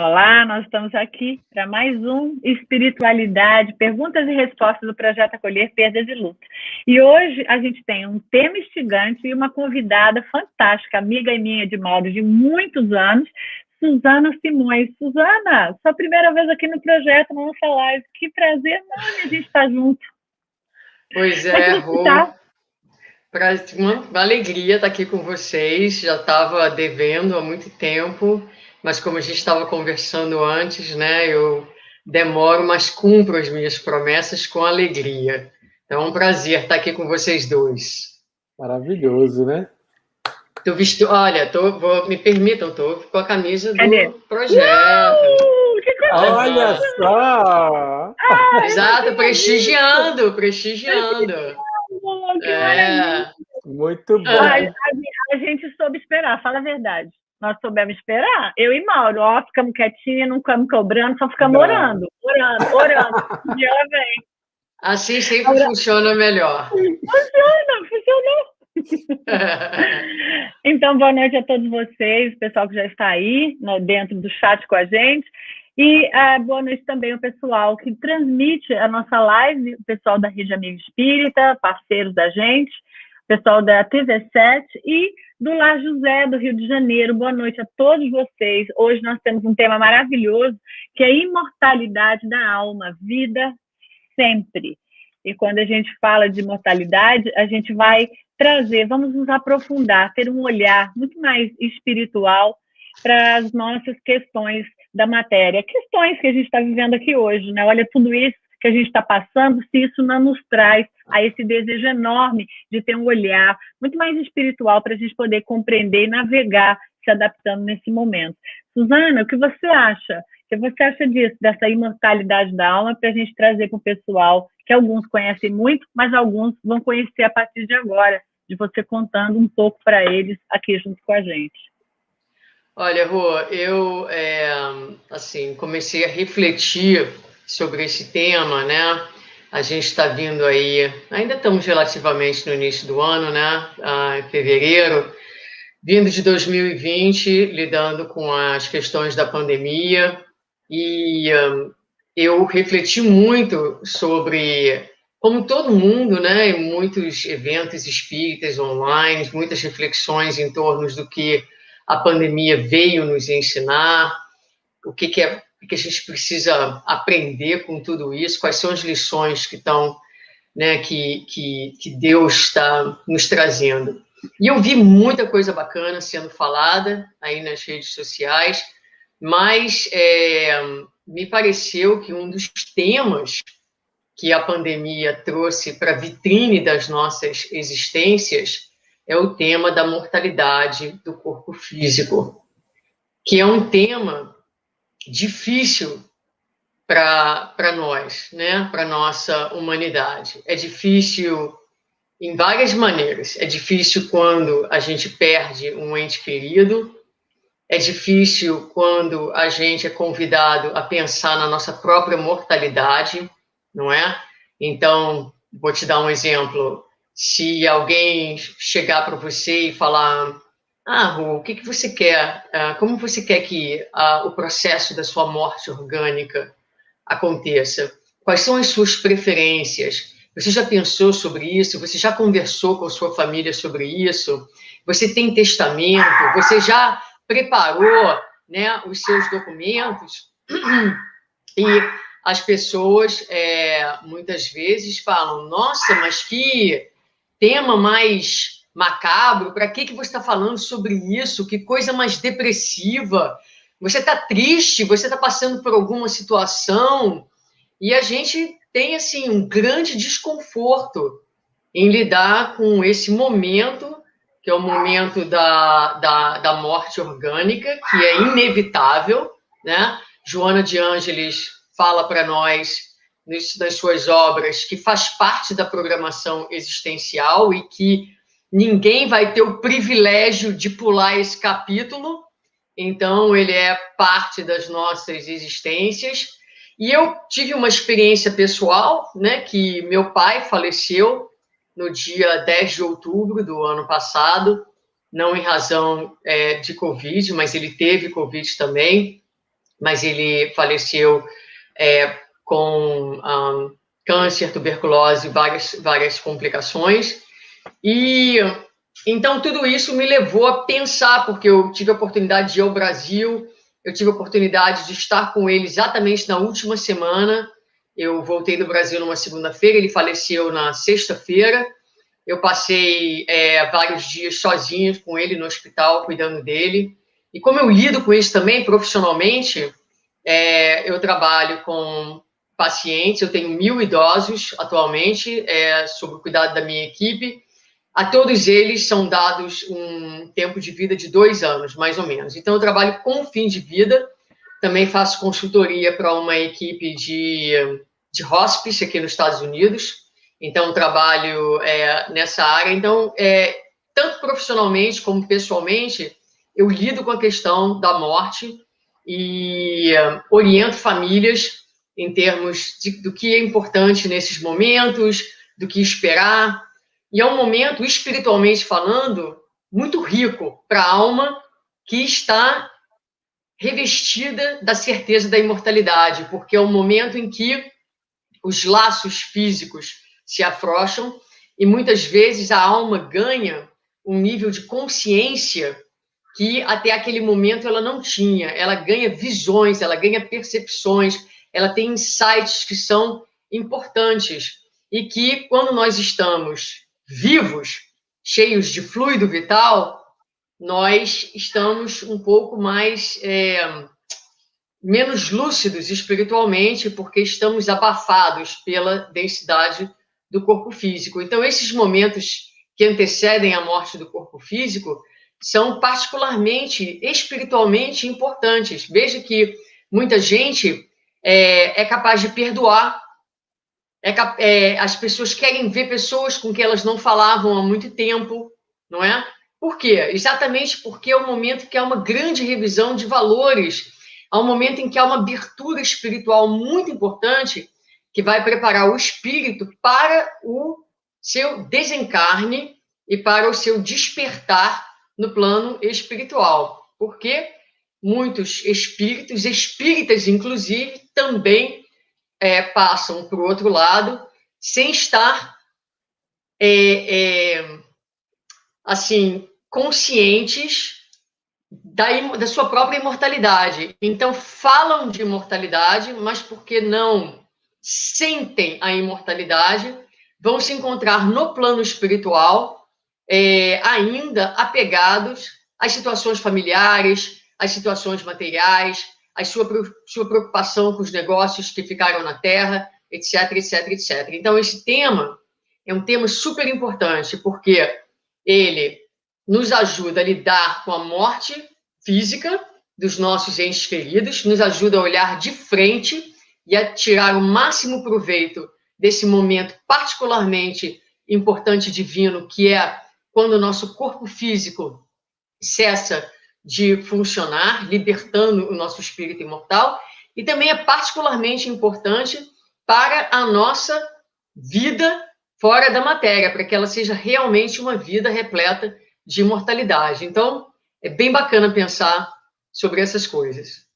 Olá, nós estamos aqui para mais um Espiritualidade, perguntas e respostas do Projeto Acolher Perdas e Lutas. E hoje a gente tem um tema instigante e uma convidada fantástica, amiga minha de Mauro de muitos anos, Suzana Simões. Suzana, sua primeira vez aqui no projeto, na nossa live. Que prazer enorme a gente estar junto. Pois é, Rô. Uma alegria estar aqui com vocês. Já estava devendo há muito tempo, mas como a gente estava conversando antes, né, eu demoro, mas cumpro as minhas promessas com alegria. Então é um prazer estar aqui com vocês dois. Maravilhoso, né? Tô vestido, olha, me permitam, tô com a camisa do projeto. Que coisa Olha só! Exato, prestigiando. Que maravilha! Muito bom. A gente soube esperar, fala a verdade. Nós soubemos esperar. Eu e Mauro, ó, ficamos quietinhos, não ficamos cobrando, só ficamos orando. E ela vem. Assim sempre funciona melhor. Funcionou. Então, boa noite a todos vocês, o pessoal que já está aí, né, dentro do chat com a gente. E boa noite também ao pessoal que transmite a nossa live, o pessoal da Rede Amigo Espírita, parceiros da gente, o pessoal da TV7 e do Lar José, do Rio de Janeiro. Boa noite a todos vocês. Hoje nós temos um tema maravilhoso, que é a imortalidade da alma, vida sempre. E quando a gente fala de imortalidade, a gente vai trazer, vamos nos aprofundar, ter um olhar muito mais espiritual para as nossas questões da matéria, questões que a gente está vivendo aqui hoje, né? Olha tudo isso que a gente está passando, se isso não nos traz a esse desejo enorme de ter um olhar muito mais espiritual para a gente poder compreender e navegar, se adaptando nesse momento. Suzana, o que você acha? O que você acha disso, dessa imortalidade da alma, para a gente trazer para o pessoal, que alguns conhecem muito, mas alguns vão conhecer a partir de agora, de você contando um pouco para eles aqui junto com a gente. Olha, Rô, eu assim, comecei a refletir sobre esse tema, né? A gente está vindo aí, ainda estamos relativamente no início do ano, né? Em fevereiro, vindo de 2020, lidando com as questões da pandemia, e eu refleti muito sobre, como todo mundo, né? Em muitos eventos espíritas online, muitas reflexões em torno do que a pandemia veio nos ensinar, o que a gente precisa aprender com tudo isso, quais são as lições que estão, né, que Deus está nos trazendo. E eu vi muita coisa bacana sendo falada aí nas redes sociais, mas me pareceu que um dos temas que a pandemia trouxe para a vitrine das nossas existências é o tema da mortalidade do corpo físico, que é um tema difícil para nós, né? Para a nossa humanidade. É difícil em várias maneiras. É difícil quando a gente perde um ente querido, é difícil quando a gente é convidado a pensar na nossa própria mortalidade, não é? Então, vou te dar um exemplo. Se alguém chegar para você e falar: Rô, o que você quer? Como você quer que o processo da sua morte orgânica aconteça? Quais são as suas preferências? Você já pensou sobre isso? Você já conversou com a sua família sobre isso? Você tem testamento? Você já preparou, né, os seus documentos? E as pessoas muitas vezes falam: nossa, mas que tema mais macabro, para que você está falando sobre isso? Que coisa mais depressiva, você está triste, você está passando por alguma situação, e a gente tem, assim, um grande desconforto em lidar com esse momento, que é o momento da morte orgânica, que é inevitável, né? Joana de Ângeles fala para nós, nas suas obras, que faz parte da programação existencial e que ninguém vai ter o privilégio de pular esse capítulo, então ele é parte das nossas existências. E eu tive uma experiência pessoal, né, que meu pai faleceu no dia 10 de outubro do ano passado, não em razão de Covid, mas ele teve Covid também, mas ele faleceu com câncer, tuberculose, várias complicações. E então tudo isso me levou a pensar, porque eu tive a oportunidade de ir ao Brasil, eu tive a oportunidade de estar com ele exatamente na última semana. Eu voltei do Brasil numa segunda-feira, ele faleceu na sexta-feira. Eu passei vários dias sozinho com ele no hospital, cuidando dele. E como eu lido com isso também profissionalmente, eu trabalho com pacientes, eu tenho 1.000 idosos atualmente, sob o cuidado da minha equipe. A todos eles são dados um tempo de vida de 2 anos, mais ou menos. Então, eu trabalho com fim de vida, também faço consultoria para uma equipe de hospice aqui nos Estados Unidos, então trabalho nessa área. Então, tanto profissionalmente como pessoalmente, eu lido com a questão da morte e oriento famílias em termos do que é importante nesses momentos, do que esperar. E é um momento, espiritualmente falando, muito rico para a alma que está revestida da certeza da imortalidade, porque é um momento em que os laços físicos se afrouxam e muitas vezes a alma ganha um nível de consciência que até aquele momento ela não tinha. Ela ganha visões, ela ganha percepções, ela tem insights que são importantes e que, quando nós estamos vivos, cheios de fluido vital, nós estamos um pouco mais menos lúcidos espiritualmente, porque estamos abafados pela densidade do corpo físico. Então, esses momentos que antecedem a morte do corpo físico são particularmente espiritualmente importantes. Veja que muita gente é capaz de perdoar. As pessoas querem ver pessoas com que elas não falavam há muito tempo, não é? Por quê? Exatamente porque é um momento que há uma grande revisão de valores, há um momento em que há uma abertura espiritual muito importante que vai preparar o espírito para o seu desencarne e para o seu despertar no plano espiritual. Porque muitos espíritos, espíritas inclusive, também passam para o outro lado sem estar assim, conscientes da sua própria imortalidade. Então, falam de imortalidade, mas porque não sentem a imortalidade, vão se encontrar no plano espiritual ainda apegados às situações familiares, às situações materiais, à sua preocupação com os negócios que ficaram na Terra, etc, etc, etc. Então, esse tema é um tema super importante, porque ele nos ajuda a lidar com a morte física dos nossos entes queridos, nos ajuda a olhar de frente e a tirar o máximo proveito desse momento particularmente importante e divino, que é quando o nosso corpo físico cessa de funcionar, libertando o nosso espírito imortal, e também é particularmente importante para a nossa vida fora da matéria, para que ela seja realmente uma vida repleta de imortalidade. Então, é bem bacana pensar sobre essas coisas.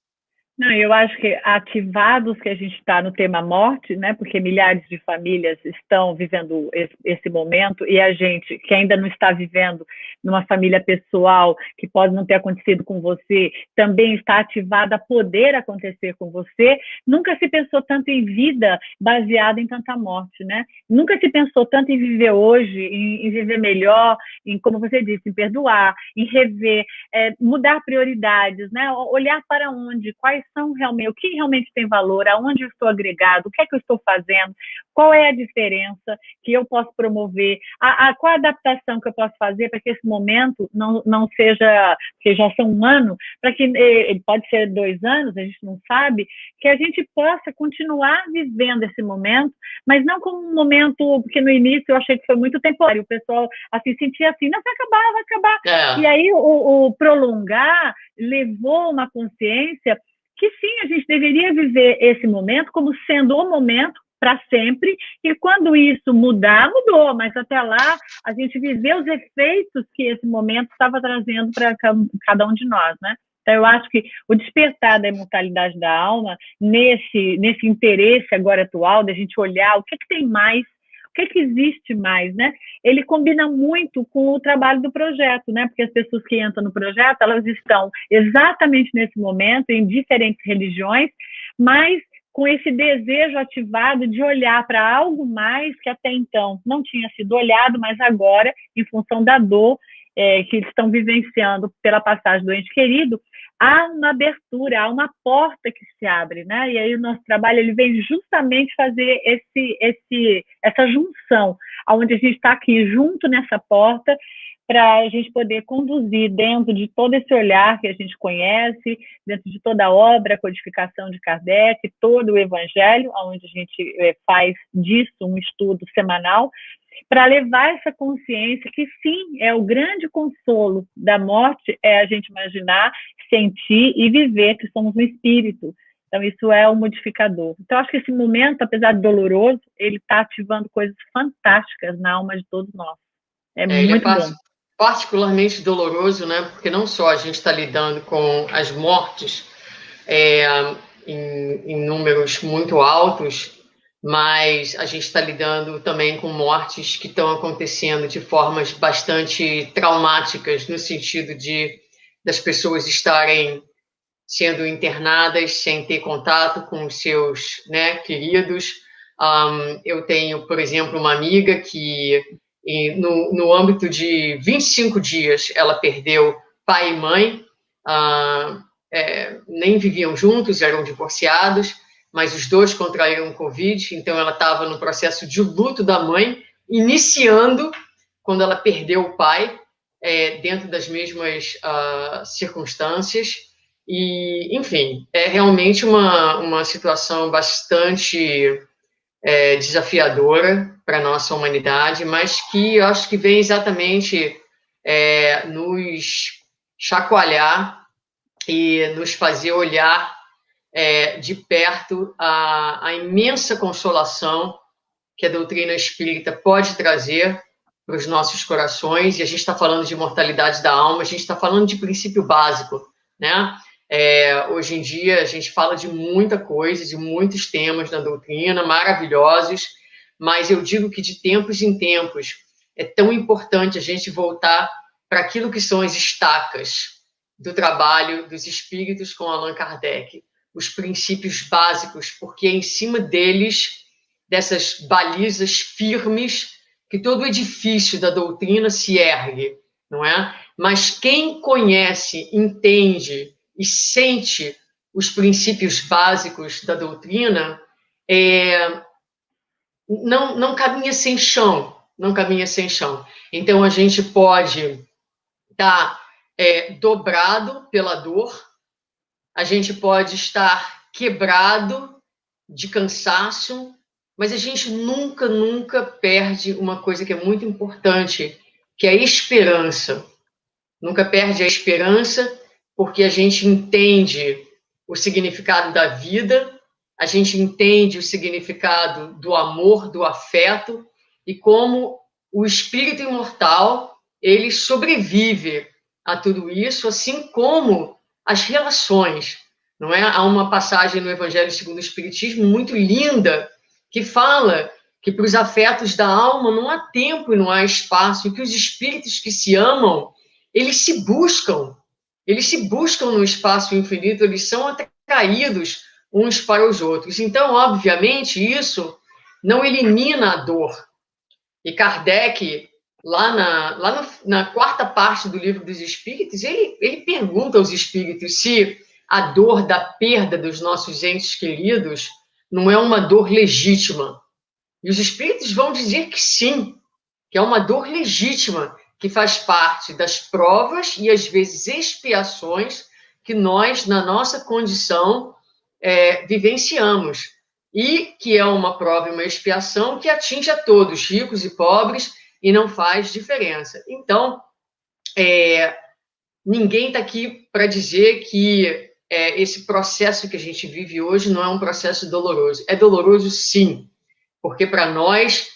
Não, eu acho que ativados que a gente está no tema morte, né? Porque milhares de famílias estão vivendo esse momento e a gente que ainda não está vivendo numa família pessoal, que pode não ter acontecido com você, também está ativada a poder acontecer com você. Nunca se pensou tanto em vida baseada em tanta morte, né? Nunca se pensou tanto em viver hoje, em viver melhor, em, como você disse, em perdoar, em rever, mudar prioridades, né? Olhar para onde, quais são realmente, o que realmente tem valor, aonde eu estou agregado, o que é que eu estou fazendo, qual é a diferença que eu posso promover, qual a adaptação que eu posso fazer para que esse momento não seja, que já são 1 ano, para que ele pode ser 2 anos, a gente não sabe, que a gente possa continuar vivendo esse momento, mas não como um momento, porque no início eu achei que foi muito temporário, o pessoal assim, sentia assim, não, vai acabar. E aí o prolongar levou uma consciência que sim, a gente deveria viver esse momento como sendo o momento para sempre, e quando isso mudar, mudou, mas até lá a gente viveu os efeitos que esse momento estava trazendo para cada um de nós, né? Então, eu acho que o despertar da imortalidade da alma, nesse interesse agora atual, da gente olhar o que tem mais, o que existe mais, né? Ele combina muito com o trabalho do projeto, né? Porque as pessoas que entram no projeto, elas estão exatamente nesse momento em diferentes religiões, mas com esse desejo ativado de olhar para algo mais que até então não tinha sido olhado, mas agora, em função da dor que eles estão vivenciando pela passagem do ente querido, há uma abertura, há uma porta que se abre, né? E aí o nosso trabalho ele vem justamente fazer essa junção, onde a gente está aqui junto nessa porta, para a gente poder conduzir dentro de todo esse olhar que a gente conhece, dentro de toda a obra, a codificação de Kardec, todo o Evangelho, onde a gente faz disso um estudo semanal, para levar essa consciência que, sim, é o grande consolo da morte, é a gente imaginar, sentir e viver que somos um espírito. Então, isso é um modificador. Então, acho que esse momento, apesar de doloroso, ele está ativando coisas fantásticas na alma de todos nós. Muito bom. Particularmente doloroso, né? Porque não só a gente está lidando com as mortes em números muito altos, mas a gente está lidando também com mortes que estão acontecendo de formas bastante traumáticas, no sentido das pessoas estarem sendo internadas sem ter contato com os seus, né, queridos. Eu tenho, por exemplo, uma amiga que, no âmbito de 25 dias, ela perdeu pai e mãe, nem viviam juntos, eram divorciados, mas os dois contraíram Covid, então ela estava no processo de luto da mãe, iniciando quando ela perdeu o pai, dentro das mesmas circunstâncias. E, enfim, é realmente uma situação bastante desafiadora para a nossa humanidade, mas que eu acho que vem exatamente nos chacoalhar e nos fazer olhar de perto a imensa consolação que a doutrina espírita pode trazer para os nossos corações. E a gente está falando de imortalidade da alma, a gente está falando de princípio básico, né? Hoje em dia a gente fala de muita coisa, de muitos temas na doutrina, maravilhosos, mas eu digo que de tempos em tempos é tão importante a gente voltar para aquilo que são as estacas do trabalho dos espíritos com Allan Kardec, os princípios básicos, porque é em cima deles, dessas balizas firmes, que todo o edifício da doutrina se ergue, não é? Mas quem conhece, entende e sente os princípios básicos da doutrina, não caminha sem chão, não caminha sem chão. Então, a gente pode estar dobrado pela dor, a gente pode estar quebrado de cansaço, mas a gente nunca, nunca perde uma coisa que é muito importante, que é a esperança. Nunca perde a esperança, porque a gente entende o significado da vida, a gente entende o significado do amor, do afeto, e como o espírito imortal, ele sobrevive a tudo isso, assim como as relações, não é? Há uma passagem no Evangelho segundo o Espiritismo muito linda, que fala que para os afetos da alma não há tempo e não há espaço, e que os espíritos que se amam, eles se buscam no espaço infinito, eles são atraídos uns para os outros. Então, obviamente, isso não elimina a dor. E Kardec, lá na quarta parte do Livro dos Espíritos, ele pergunta aos espíritos se a dor da perda dos nossos entes queridos não é uma dor legítima. E os espíritos vão dizer que sim, que é uma dor legítima, que faz parte das provas e, às vezes, expiações que nós, na nossa condição, vivenciamos. E que é uma prova e uma expiação que atinge a todos, ricos e pobres, e não faz diferença. Então, ninguém está aqui para dizer que esse processo que a gente vive hoje não é um processo doloroso. É doloroso, sim, porque para nós,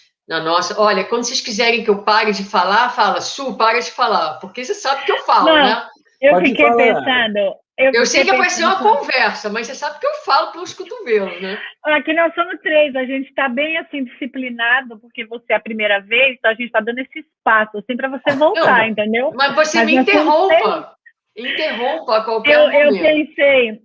olha, quando vocês quiserem que eu pare de falar, fala, Su, para de falar, porque você sabe que eu falo, não, né? Eu fiquei pensando, Eu sei que vai ser uma conversa, mas você sabe que eu falo pelos cotovelos, né? Aqui nós somos 3, a gente está bem assim disciplinado, porque você é a primeira vez, então a gente está dando esse espaço assim para você voltar, entendeu? Mas você me interrompa. Interrompa a qualquer momento.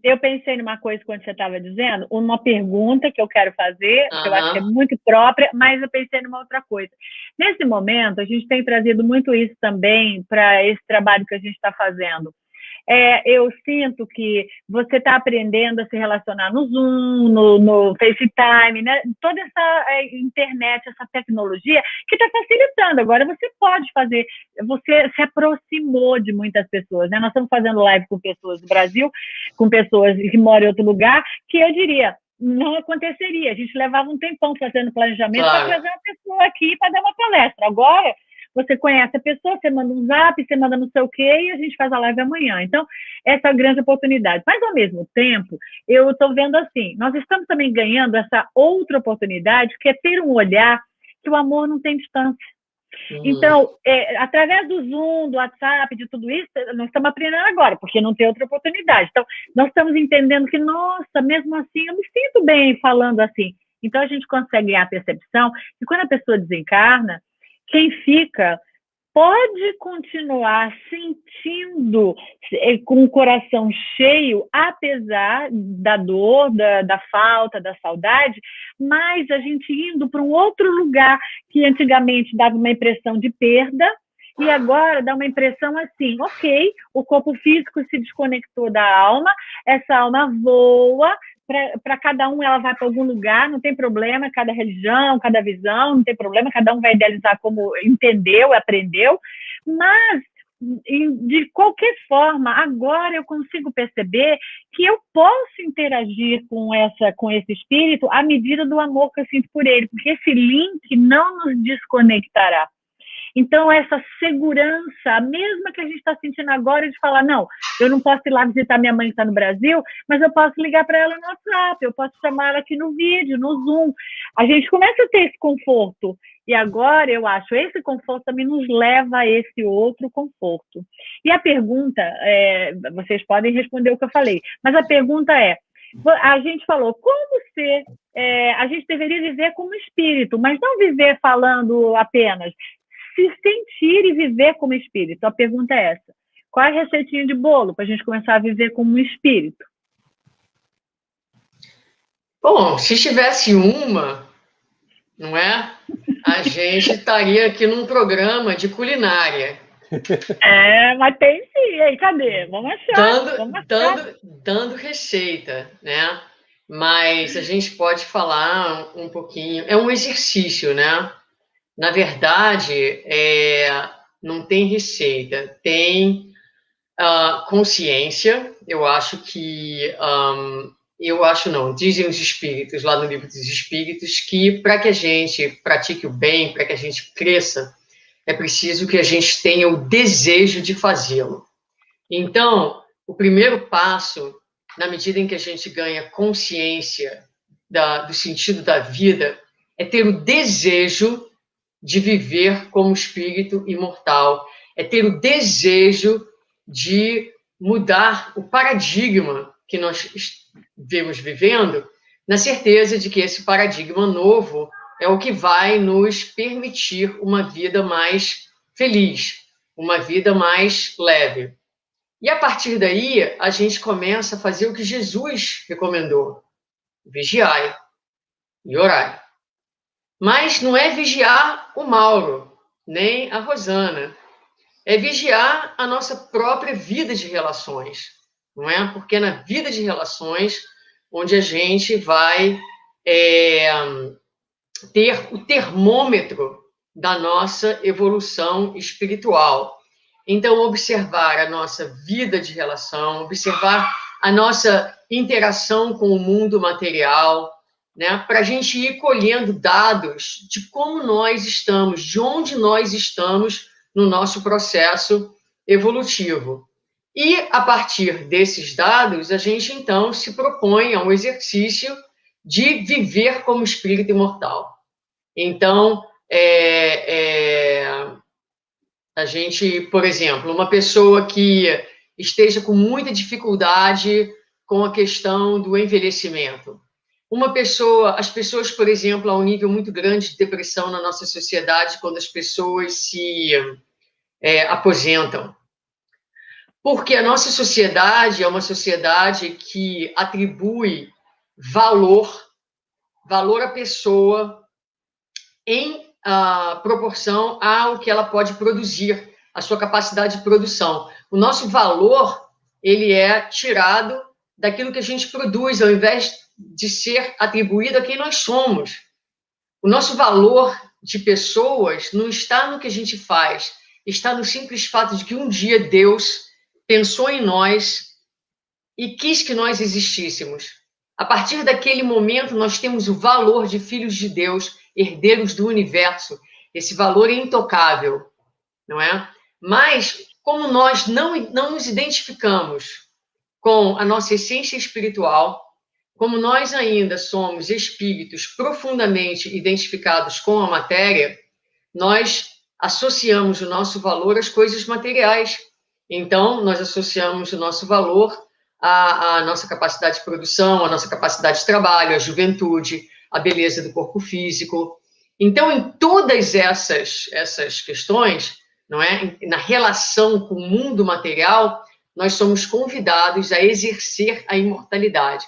Eu pensei numa coisa quando você estava dizendo, uma pergunta que eu quero fazer, que eu acho que é muito própria, mas eu pensei numa outra coisa. Nesse momento, a gente tem trazido muito isso também para esse trabalho que a gente está fazendo. Eu sinto que você está aprendendo a se relacionar no Zoom, no FaceTime, né? Toda essa internet, essa tecnologia que está facilitando. Agora você pode fazer, você se aproximou de muitas pessoas, né? Nós estamos fazendo live com pessoas do Brasil, com pessoas que moram em outro lugar, que eu diria, não aconteceria. A gente levava um tempão fazendo planejamento para trazer uma pessoa aqui para dar uma palestra. Agora, você conhece a pessoa, você manda um zap, você manda não sei o quê, e a gente faz a live amanhã. Então, essa é a grande oportunidade. Mas, ao mesmo tempo, eu estou vendo assim, nós estamos também ganhando essa outra oportunidade, que é ter um olhar que o amor não tem distância. Então, através do Zoom, do WhatsApp, de tudo isso, nós estamos aprendendo agora, porque não tem outra oportunidade. Então, nós estamos entendendo que, nossa, mesmo assim, eu me sinto bem falando assim. Então, a gente consegue ganhar a percepção que quando a pessoa desencarna, quem fica pode continuar sentindo com o coração cheio, apesar da dor, da falta, da saudade, mas a gente indo para um outro lugar que antigamente dava uma impressão de perda, e agora dá uma impressão assim, ok, o corpo físico se desconectou da alma, essa alma voa, para cada um ela vai para algum lugar, não tem problema, cada religião, cada visão, não tem problema, cada um vai idealizar como entendeu, aprendeu, mas de qualquer forma, agora eu consigo perceber que eu posso interagir com esse espírito à medida do amor que eu sinto por ele, porque esse link não nos desconectará. Então, essa segurança, a mesma que a gente está sentindo agora, de falar, não, eu não posso ir lá visitar minha mãe que está no Brasil, mas eu posso ligar para ela no WhatsApp, eu posso chamar ela aqui no vídeo, no Zoom. A gente começa a ter esse conforto. E agora, eu acho, esse conforto também nos leva a esse outro conforto. E a pergunta, vocês podem responder o que eu falei, mas a pergunta a gente falou, como ser, a gente deveria viver como espírito, mas não viver falando apenas, se sentir e viver como espírito. A pergunta é essa. Qual é a receitinha de bolo para a gente começar a viver como um espírito? Bom, se tivesse uma, não é? A gente estaria aqui num programa de culinária. Mas tem sim. Aí, cadê? Vamos achar. Dando receita, né? Mas a gente pode falar um pouquinho. É um exercício, né? Na verdade, não tem receita, tem consciência. Eu acho que... dizem os espíritos, lá no Livro dos Espíritos, que para que a gente pratique o bem, para que a gente cresça, é preciso que a gente tenha o desejo de fazê-lo. Então, o primeiro passo, na medida em que a gente ganha consciência do sentido da vida, é ter o desejo de viver como espírito imortal, é ter o desejo de mudar o paradigma que nós vemos vivendo, na certeza de que esse paradigma novo é o que vai nos permitir uma vida mais feliz, uma vida mais leve. E a partir daí, a gente começa a fazer o que Jesus recomendou: vigiai e orai. Mas não é vigiar o Mauro, nem a Rosana. É vigiar a nossa própria vida de relações, não é? Porque é na vida de relações onde a gente vai ter o termômetro da nossa evolução espiritual. Então, observar a nossa vida de relação, observar a nossa interação com o mundo material, né, para a gente ir colhendo dados de como nós estamos, de onde nós estamos no nosso processo evolutivo. E, a partir desses dados, a gente, então, se propõe a um exercício de viver como espírito imortal. Então, a gente, por exemplo, uma pessoa que esteja com muita dificuldade com a questão do envelhecimento. As pessoas, por exemplo, há um nível muito grande de depressão na nossa sociedade quando as pessoas se aposentam. Porque a nossa sociedade é uma sociedade que atribui valor à pessoa em proporção ao que ela pode produzir, a sua capacidade de produção. O nosso valor, ele é tirado daquilo que a gente produz, ao invés de ser atribuído a quem nós somos. O nosso valor de pessoas não está no que a gente faz, está no simples fato de que um dia Deus pensou em nós e quis que nós existíssemos. A partir daquele momento, nós temos o valor de filhos de Deus, herdeiros do universo. Esse valor é intocável, não é? Mas, como nós não nos identificamos com a nossa essência espiritual, como nós ainda somos espíritos profundamente identificados com a matéria, nós associamos o nosso valor às coisas materiais. Então, nós associamos o nosso valor à nossa capacidade de produção, à nossa capacidade de trabalho, à juventude, à beleza do corpo físico. Então, em todas essas questões, não é? Na relação com o mundo material, nós somos convidados a exercer a imortalidade.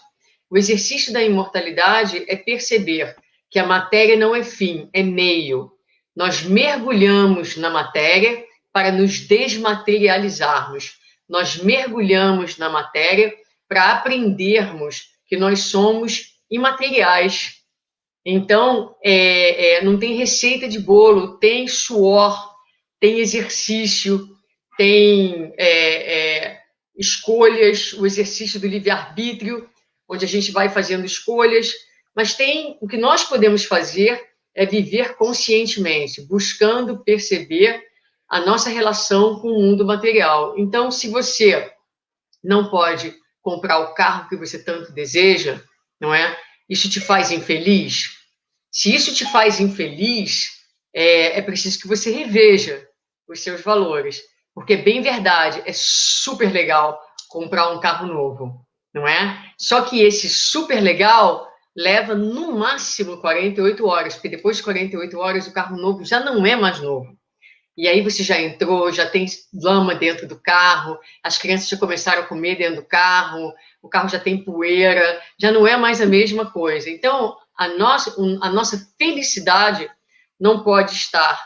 O exercício da imortalidade é perceber que a matéria não é fim, é meio. Nós mergulhamos na matéria para nos desmaterializarmos. Nós mergulhamos na matéria para aprendermos que nós somos imateriais. Então, não tem receita de bolo, tem suor, tem exercício, tem escolhas, o exercício do livre-arbítrio, onde a gente vai fazendo escolhas, mas o que nós podemos fazer é viver conscientemente, buscando perceber a nossa relação com o mundo material. Então, se você não pode comprar o carro que você tanto deseja, não é? Isso te faz infeliz? Se isso te faz infeliz, é preciso que você reveja os seus valores, porque é bem verdade, é super legal comprar um carro novo, não é? Só que esse super legal leva no máximo 48 horas, porque depois de 48 horas o carro novo já não é mais novo. E aí você já entrou, já tem lama dentro do carro, as crianças já começaram a comer dentro do carro, o carro já tem poeira, já não é mais a mesma coisa. Então, a nossa felicidade não pode estar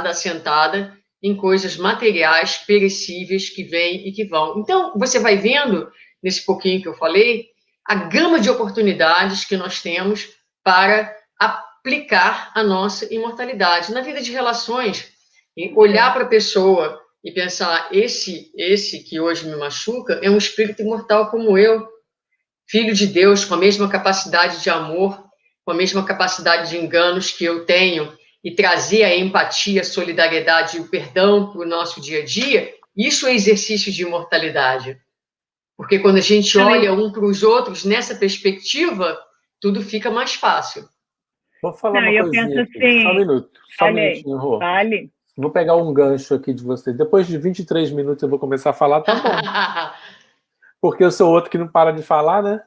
assentada em coisas materiais, perecíveis, que vêm e que vão. Então, você vai vendo, nesse pouquinho que eu falei, a gama de oportunidades que nós temos para aplicar a nossa imortalidade. Na vida de relações, olhar para a pessoa e pensar, esse que hoje me machuca é um espírito imortal como eu, filho de Deus, com a mesma capacidade de amor, com a mesma capacidade de enganos que eu tenho, e trazer a empatia, a solidariedade e o perdão para o nosso dia a dia, isso é exercício de imortalidade. Porque quando a gente olha um para os outros nessa perspectiva, tudo fica mais fácil. Vou falar uma coisinha aqui. Assim, só um minuto. Só um minutinho, Rô. Vale. Vou pegar um gancho aqui de vocês. Depois de 23 minutos eu vou começar a falar, tá bom. Porque eu sou outro que não para de falar, né?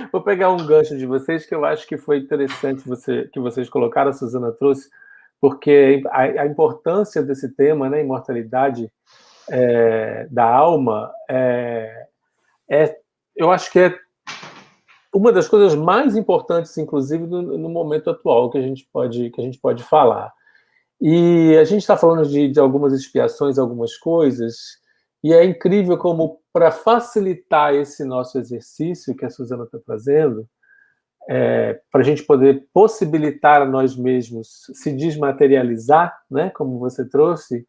Vou pegar um gancho de vocês que eu acho que foi interessante que vocês colocaram, a Suzana trouxe, porque a importância desse tema, né, imortalidade da alma, eu acho que é uma das coisas mais importantes, inclusive, no momento atual que a gente pode falar. E a gente está falando de algumas expiações, algumas coisas, e é incrível como, para facilitar esse nosso exercício que a Suzana está trazendo, para a gente poder possibilitar a nós mesmos se desmaterializar, né, como você trouxe,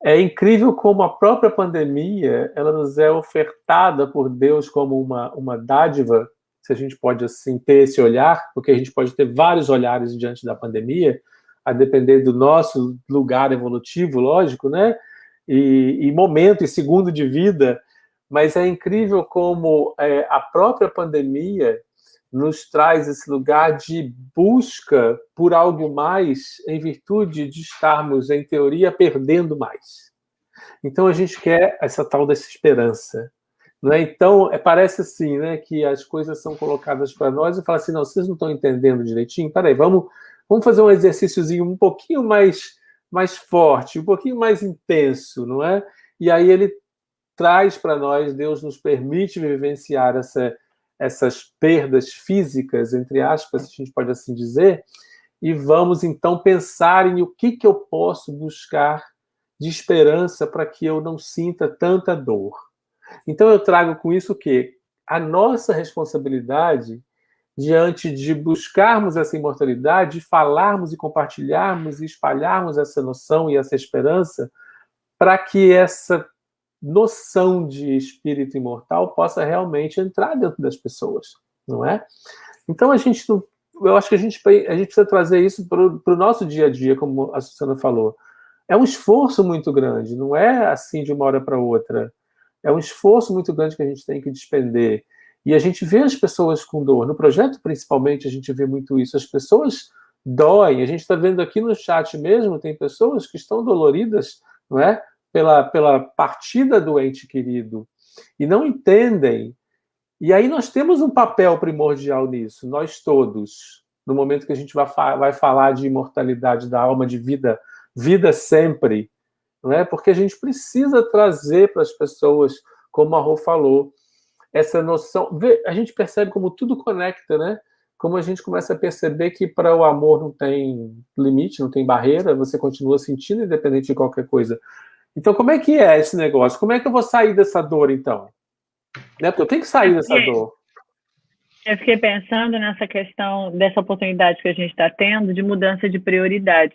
é incrível como a própria pandemia ela nos é ofertada por Deus como uma dádiva, se a gente pode assim ter esse olhar, porque a gente pode ter vários olhares diante da pandemia, a depender do nosso lugar evolutivo, lógico, né? E momento e segundo de vida, mas é incrível como a própria pandemia nos traz esse lugar de busca por algo mais em virtude de estarmos, em teoria, perdendo mais. Então a gente quer essa tal dessa esperança. Não é? Então, parece assim, né, que as coisas são colocadas para nós e fala assim, não, vocês não estão entendendo direitinho? Peraí, vamos fazer um exercíciozinho um pouquinho mais forte, um pouquinho mais intenso, não é? E aí ele traz para nós, Deus nos permite vivenciar essas perdas físicas, entre aspas, a gente pode assim dizer, e vamos então pensar em o que eu posso buscar de esperança para que eu não sinta tanta dor. Então eu trago com isso que a nossa responsabilidade diante de buscarmos essa imortalidade, de falarmos e compartilharmos e espalharmos essa noção e essa esperança para que essa noção de espírito imortal possa realmente entrar dentro das pessoas, não é? Então eu acho que a gente precisa trazer isso para o nosso dia a dia, como a Susana falou. É um esforço muito grande, não é assim de uma hora para outra. É um esforço muito grande que a gente tem que despender. E a gente vê as pessoas com dor. No projeto, principalmente, a gente vê muito isso. As pessoas doem. A gente está vendo aqui no chat mesmo, tem pessoas que estão doloridas, não é? Pela partida do ente querido. E não entendem. E aí nós temos um papel primordial nisso, nós todos. No momento que a gente vai falar de imortalidade da alma, de vida sempre, não é? Porque a gente precisa trazer para as pessoas, como a Rô falou, essa noção. A gente percebe como tudo conecta, né? Como a gente começa a perceber que para o amor não tem limite, não tem barreira, você continua sentindo independente de qualquer coisa. Então, como é que é esse negócio? Como é que eu vou sair dessa dor, então? Né? Porque eu tenho que sair dessa dor. Eu fiquei pensando nessa questão dessa oportunidade que a gente está tendo de mudança de prioridade.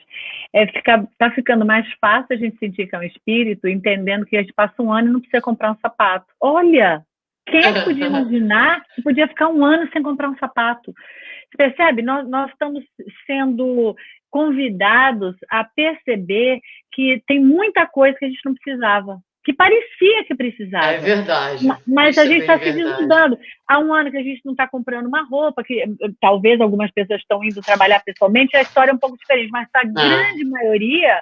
Está ficando mais fácil a gente sentir que é um espírito, entendendo que a gente passa um ano e não precisa comprar um sapato. Olha, quem é que podia imaginar que podia ficar um ano sem comprar um sapato? Você percebe? Nós estamos sendo convidados a perceber que tem muita coisa que a gente não precisava, que parecia que precisava. É verdade. Mas a gente está se desmudando. Há um ano que a gente não está comprando uma roupa, que talvez algumas pessoas estão indo trabalhar pessoalmente, a história é um pouco diferente, mas a grande maioria,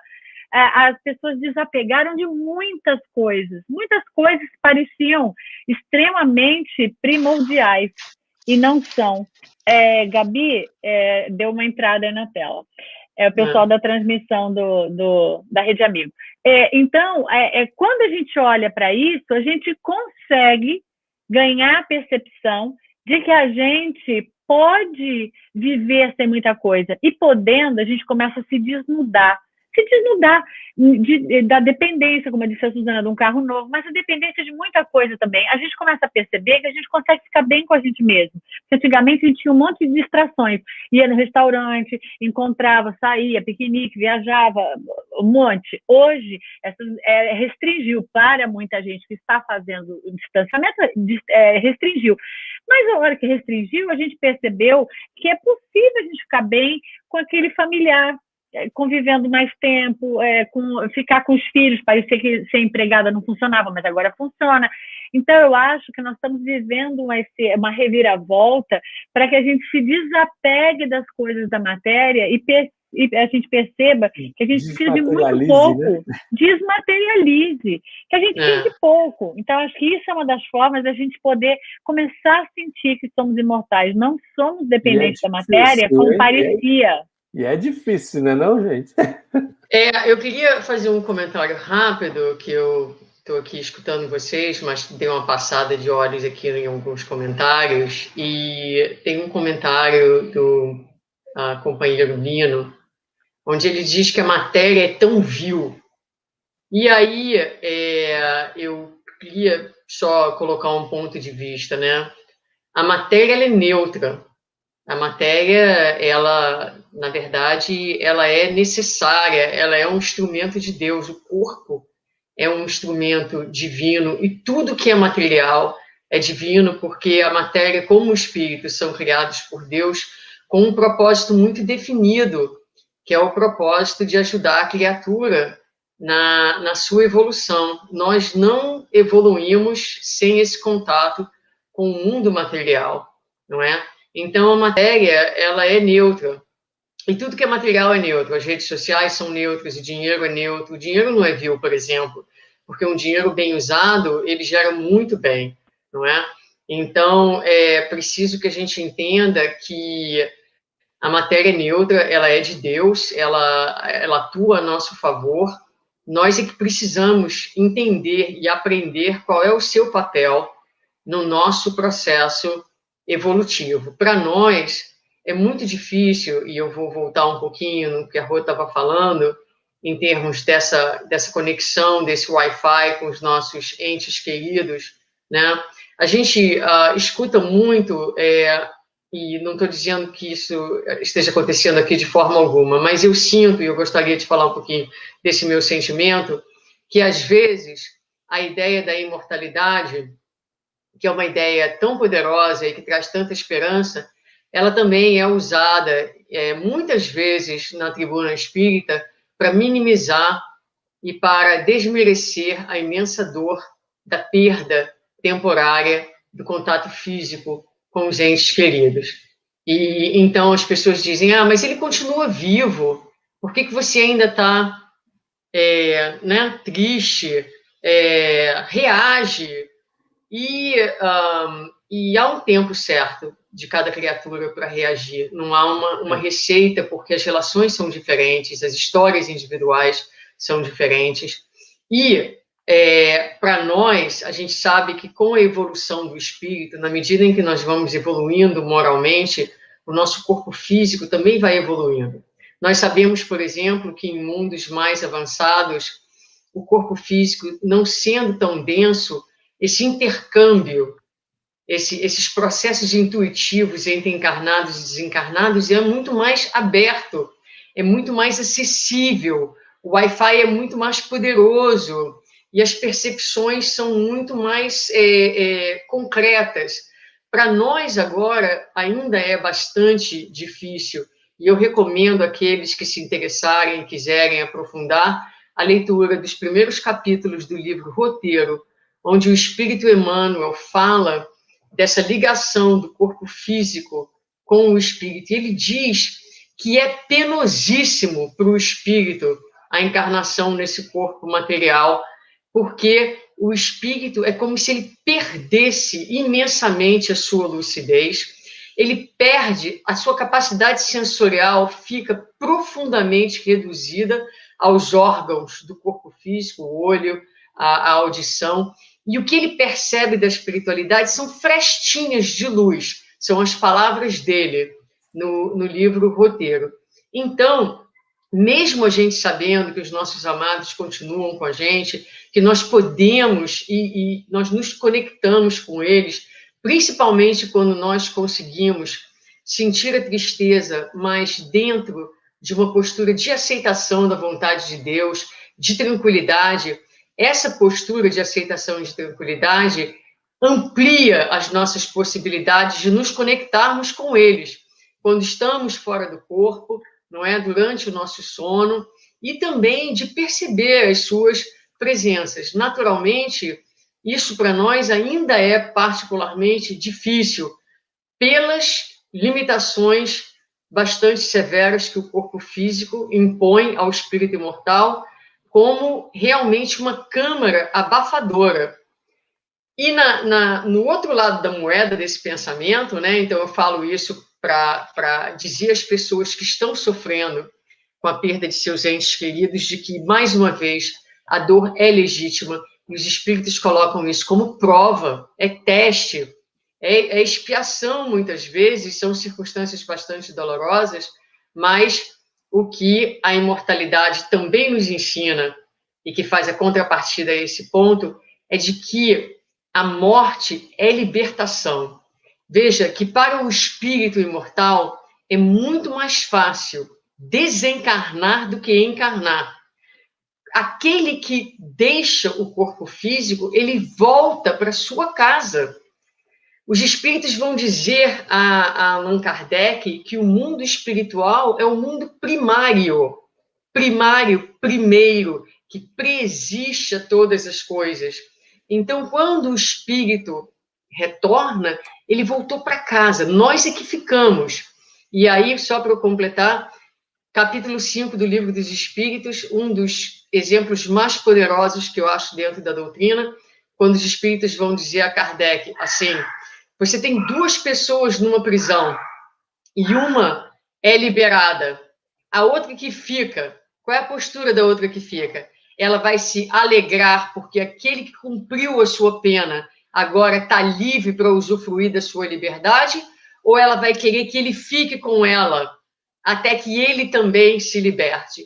as pessoas desapegaram de muitas coisas que pareciam extremamente primordiais e não são. Gabi, deu uma entrada aí na tela. É o pessoal da transmissão da Rede Amigo. Então, quando a gente olha para isso, a gente consegue ganhar a percepção de que a gente pode viver sem muita coisa. E podendo, a gente começa a se desnudar da dependência, como disse a Susana, de um carro novo, mas a dependência de muita coisa também. A gente começa a perceber que a gente consegue ficar bem com a gente mesmo. Porque antigamente a gente tinha um monte de distrações. Ia no restaurante, encontrava, saía, piquenique, viajava, um monte. Hoje, restringiu para muita gente que está fazendo o distanciamento, restringiu. Mas a hora que restringiu, a gente percebeu que é possível a gente ficar bem com aquele familiar, convivendo mais tempo, ficar com os filhos. Parecia que ser empregada não funcionava, mas agora funciona. Então, eu acho que nós estamos vivendo uma reviravolta para que a gente se desapegue das coisas da matéria e a gente perceba que a gente precisa de muito pouco, né? Desmaterialize, que a gente precisa de pouco. Então, acho que isso é uma das formas da gente poder começar a sentir que somos imortais, não somos dependentes da matéria, como parecia. E é difícil, né, não, gente? Eu queria fazer um comentário rápido, que eu estou aqui escutando vocês, mas dei uma passada de olhos aqui em alguns comentários, e tem um comentário do companheiro Nino, onde ele diz que a matéria é tão vil. E aí, eu queria só colocar um ponto de vista, né? A matéria, ela é neutra. A matéria, ela, na verdade, ela é necessária, ela é um instrumento de Deus. O corpo é um instrumento divino e tudo que é material é divino, porque a matéria, como o espírito, são criados por Deus com um propósito muito definido, que é o propósito de ajudar a criatura na sua evolução. Nós não evoluímos sem esse contato com o mundo material, não é? Então, a matéria, ela é neutra. E tudo que é material é neutro. As redes sociais são neutras, o dinheiro é neutro. O dinheiro não é vil, por exemplo. porque um dinheiro bem usado, ele gera muito bem, não é? Então, é preciso que a gente entenda que a matéria neutra, ela é de Deus, ela atua a nosso favor. Nós é que precisamos entender e aprender qual é o seu papel no nosso processo evolutivo. Para nós, é muito difícil, e eu vou voltar um pouquinho no que a Rô estava falando, em termos dessa conexão, desse Wi-Fi com os nossos entes queridos, né? A gente escuta muito, e não estou dizendo que isso esteja acontecendo aqui de forma alguma, mas eu sinto, e eu gostaria de falar um pouquinho desse meu sentimento, que às vezes a ideia da imortalidade, que é uma ideia tão poderosa e que traz tanta esperança, ela também é usada muitas vezes na tribuna espírita para minimizar e para desmerecer a imensa dor da perda temporária do contato físico com os entes queridos. E então as pessoas dizem, mas ele continua vivo, por que você ainda está triste, reage? E há um tempo certo de cada criatura para reagir, não há uma receita, porque as relações são diferentes, as histórias individuais são diferentes, e para nós, a gente sabe que com a evolução do espírito, na medida em que nós vamos evoluindo moralmente, o nosso corpo físico também vai evoluindo. Nós sabemos, por exemplo, que em mundos mais avançados, o corpo físico, não sendo tão denso, esse intercâmbio, esses processos intuitivos entre encarnados e desencarnados é muito mais aberto, é muito mais acessível, o Wi-Fi é muito mais poderoso e as percepções são muito mais concretas. Para nós agora ainda é bastante difícil, e eu recomendo àqueles que se interessarem e quiserem aprofundar a leitura dos primeiros capítulos do livro Roteiro, onde o Espírito Emmanuel fala dessa ligação do corpo físico com o espírito. E ele diz que é penosíssimo para o espírito a encarnação nesse corpo material, porque o espírito é como se ele perdesse imensamente a sua lucidez, ele perde a sua capacidade sensorial, fica profundamente reduzida aos órgãos do corpo físico, o olho, a audição, e o que ele percebe da espiritualidade são frestinhas de luz, são as palavras dele no livro Roteiro. Então, mesmo a gente sabendo que os nossos amados continuam com a gente, que nós podemos e nós nos conectamos com eles, principalmente quando nós conseguimos sentir a tristeza, mas dentro de uma postura de aceitação da vontade de Deus, de tranquilidade. Essa postura de aceitação e de tranquilidade amplia as nossas possibilidades de nos conectarmos com eles, quando estamos fora do corpo, não é? Durante o nosso sono, e também de perceber as suas presenças. Naturalmente, isso para nós ainda é particularmente difícil, pelas limitações bastante severas que o corpo físico impõe ao espírito imortal, como realmente uma câmara abafadora. E no outro lado da moeda desse pensamento, né, então eu falo isso para dizer às pessoas que estão sofrendo com a perda de seus entes queridos, de que, mais uma vez, a dor é legítima, e os espíritos colocam isso como prova, é teste, é expiação, muitas vezes, são circunstâncias bastante dolorosas, mas o que a imortalidade também nos ensina, e que faz a contrapartida a esse ponto, é de que a morte é libertação. Veja que para o espírito imortal é muito mais fácil desencarnar do que encarnar. Aquele que deixa o corpo físico, ele volta para sua casa. Os espíritos vão dizer a Allan Kardec que o mundo espiritual é o mundo primário, primeiro, que preexiste a todas as coisas. Então, quando o espírito retorna, ele voltou para casa, nós é que ficamos. E aí, só para eu completar, capítulo 5 do Livro dos Espíritos, um dos exemplos mais poderosos que eu acho dentro da doutrina, quando os espíritos vão dizer a Kardec assim: você tem duas pessoas numa prisão e uma é liberada, a outra que fica, qual é a postura da outra que fica? Ela vai se alegrar porque aquele que cumpriu a sua pena agora está livre para usufruir da sua liberdade, ou ela vai querer que ele fique com ela até que ele também se liberte?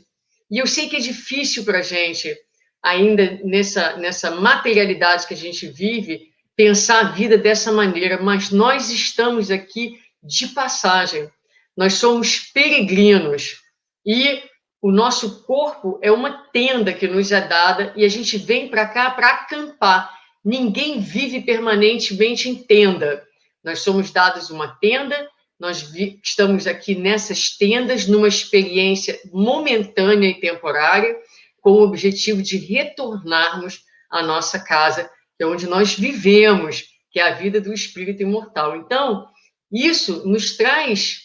E eu sei que é difícil para a gente, ainda nessa materialidade que a gente vive, pensar a vida dessa maneira, mas nós estamos aqui de passagem. Nós somos peregrinos e o nosso corpo é uma tenda que nos é dada e a gente vem para cá para acampar. Ninguém vive permanentemente em tenda. Nós somos dados uma tenda, nós estamos aqui nessas tendas, numa experiência momentânea e temporária, com o objetivo de retornarmos à nossa casa, que é onde nós vivemos, que é a vida do espírito imortal. Então, isso nos traz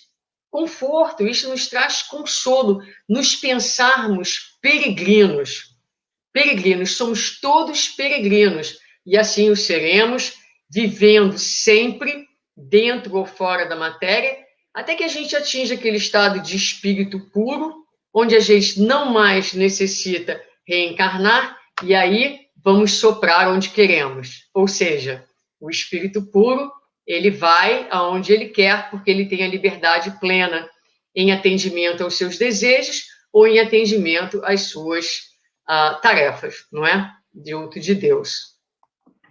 conforto, isso nos traz consolo, nos pensarmos peregrinos. Peregrinos, somos todos peregrinos, e assim o seremos, vivendo sempre dentro ou fora da matéria, até que a gente atinja aquele estado de espírito puro, onde a gente não mais necessita reencarnar, e aí vamos soprar onde queremos. Ou seja, o espírito puro, ele vai aonde ele quer, porque ele tem a liberdade plena em atendimento aos seus desejos ou em atendimento às suas tarefas, não é? Junto de Deus.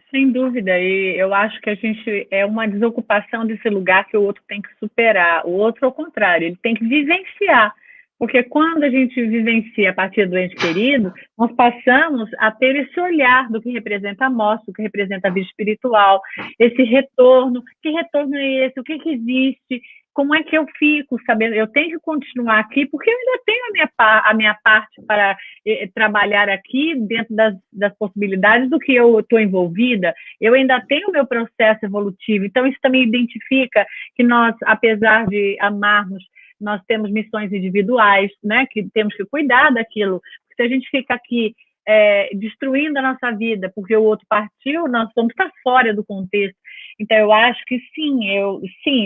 Sem dúvida, e eu acho que a gente é uma desocupação desse lugar que o outro tem que superar, o outro ao contrário, ele tem que vivenciar, porque quando a gente vivencia a partir do ente querido, nós passamos a ter esse olhar do que representa a morte, do que representa a vida espiritual, esse retorno, que retorno é esse, o que existe, como é que eu fico sabendo, eu tenho que continuar aqui, porque eu ainda tenho a minha parte para trabalhar aqui dentro das possibilidades do que eu estou envolvida, eu ainda tenho o meu processo evolutivo, então isso também identifica que nós, apesar de amarmos, nós temos missões individuais, né, que temos que cuidar daquilo, porque se a gente fica aqui destruindo a nossa vida porque o outro partiu, nós vamos estar fora do contexto. Então, eu acho que